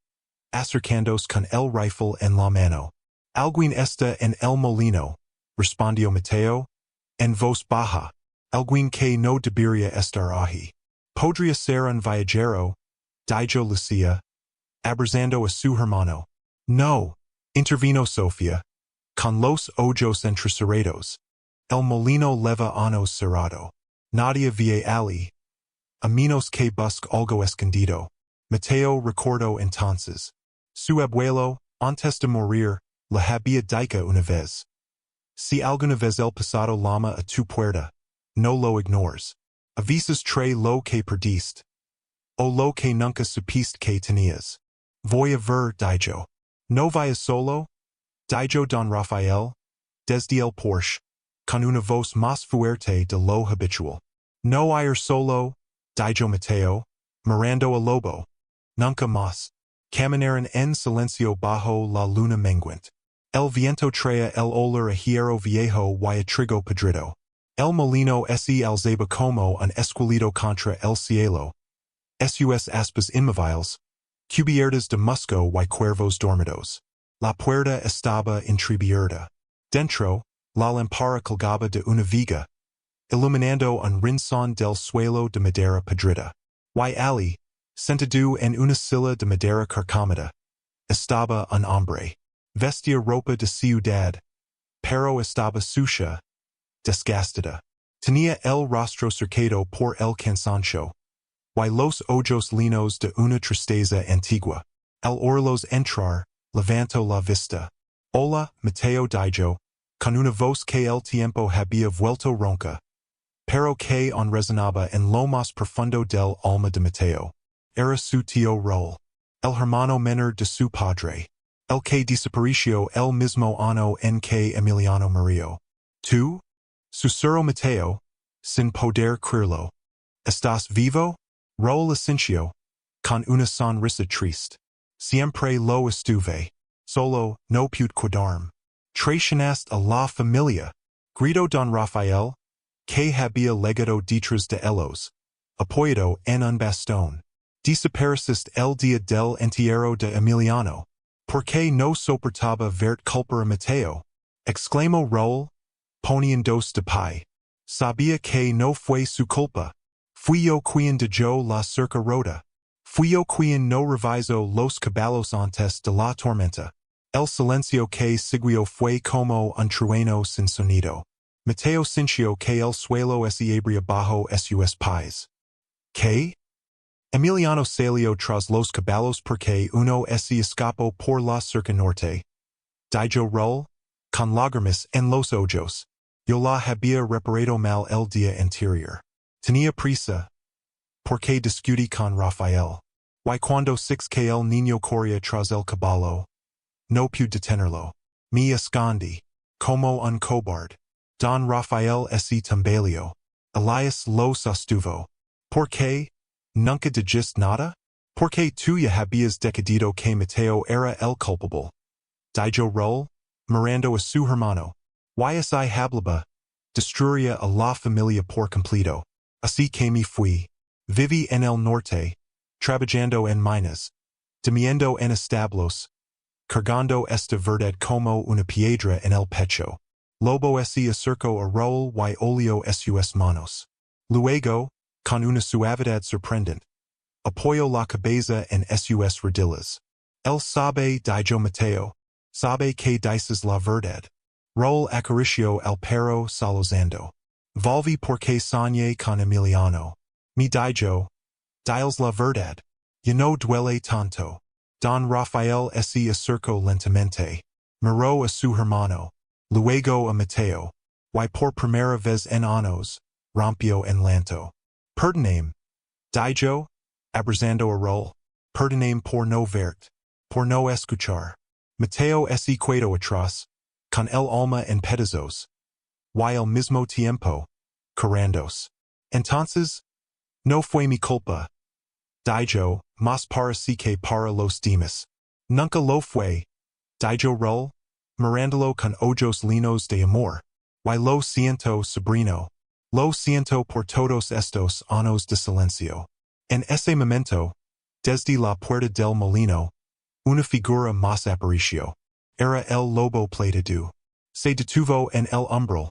acercándose con el rifle en la mano. Alguien está en el molino, respondió Mateo, en voz baja. Alguien que no debería estar allí. Podría ser un viajero, dijo Lucia, abrazando a su hermano. No, intervino Sofía, con los ojos entrecerrados. El molino leva años cerrado. Nadie ve allí, a menos que busque algo escondido. Mateo recordó entonces. Su abuelo, antes de morir, le había dicho una vez. Si alguna vez el pasado llama a tu puerta, no lo ignores. Avisas trae lo que perdiste, o lo que nunca supiste que tenías. Voy a ver, dijo. No vayas solo, dijo don Rafael, desde el Porsche, con una voz más fuerte de lo habitual. No ir solo, dijo Mateo, mirando al lobo. Nunca más. Caminaron en silencio bajo la luna menguante. El viento traía el olor a hierro viejo y a trigo podrido. El molino se alzaba como un esqueleto contra el cielo. Sus aspas inmóviles, cubiertas de musgo y cuervos dormidos. La puerta estaba entreabierta. Dentro, la lámpara colgaba de una viga, iluminando un rincón del suelo de madera podrida. Y allí, sentado en una silla de madera carcomida, estaba un hombre. Vestía ropa de ciudad, pero estaba sucia, desgastada. Tenía el rostro cercado por el cansancio, y los ojos llenos de una tristeza antigua. Al oírlos entrar, levantó la vista. Hola, Mateo dijo, con una voz que el tiempo había vuelto ronca, pero que resonaba en lo más profundo del alma de Mateo. Era su tío Raúl, el hermano menor de su padre, el que desapareció el mismo año en que Emiliano murió. ¿Tú? Susurró Mateo, sin poder creerlo. ¿Estás vivo? Raúl asintió, con una sonrisa triste. Siempre lo estuve. Solo, no pude cuidarme. Traicionaste a la familia, gritó don Rafael, que había legado detrás de ellos, apoyado en un bastón. Desapareciste el día del entierro de Emiliano. ¿Por qué no soportaba ver culpar a Mateo? Exclamó Raúl, poniéndose de pie. Sabía que no fue su culpa. Fui yo quien dejó la cerca rota. Fui yo quien no revisó los caballos antes de la tormenta. El silencio que siguió fue como un trueno sin sonido. Mateo sintió que el suelo se abría bajo sus pies. ¿Qué? Emiliano salió tras los caballos porque uno se escapó por la cerca norte. Dijo Raúl, con lágrimas en los ojos. Yo la había reparado mal el día anterior. Tenía prisa. Porque discutí con Rafael. Y cuando six que el niño corría tras el caballo, no pude detenerlo. Me escondí, como un cobarde. Don Rafael se tambaleó. Elias lo sostuvo. ¿Por qué? ¿Nunca dijiste nada? ¿Por qué tú ya habías decidido que Mateo era el culpable? Dijo Raúl, mirando a su hermano. Si hablaba, destruiría a la familia por completo. Así que me fui. Viví en el norte, trabajando en minas, durmiendo en establos, cargando esta verdad como una piedra en el pecho. Lobo se acercó a Raúl y olió sus manos. Luego, con una suavidad sorprendente, apoyó la cabeza en sus rodillas. Él sabe, dijo Mateo, sabe que dices la verdad. Raúl acarició al perro salozando. Volví porque soñé con Emiliano. Me dijo, diles la verdad. Ya no duele tanto. Don Rafael se acercó lentamente. Miró a su hermano, luego a Mateo, y por primera vez en años, rompió en llanto. Perdóname, dijo, abrazando a Raúl. Perdóname por no verte, por no escuchar. Mateo se quedó atrás, con el alma en pedazos, y al mismo tiempo, corrándose. Entonces, no fue mi culpa, dijo, más para sí que para los demás. Nunca lo fue, dijo Raúl, mirándolo con ojos llenos de amor. Y lo siento, sobrino. Lo siento por todos estos años de silencio. En ese momento, desde la puerta del molino, una figura más apareció. Era el lobo plateado. Se detuvo en el umbral,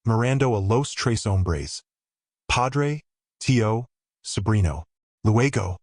mirando a los tres hombres. Padre, Tío, Sobrino. Luego.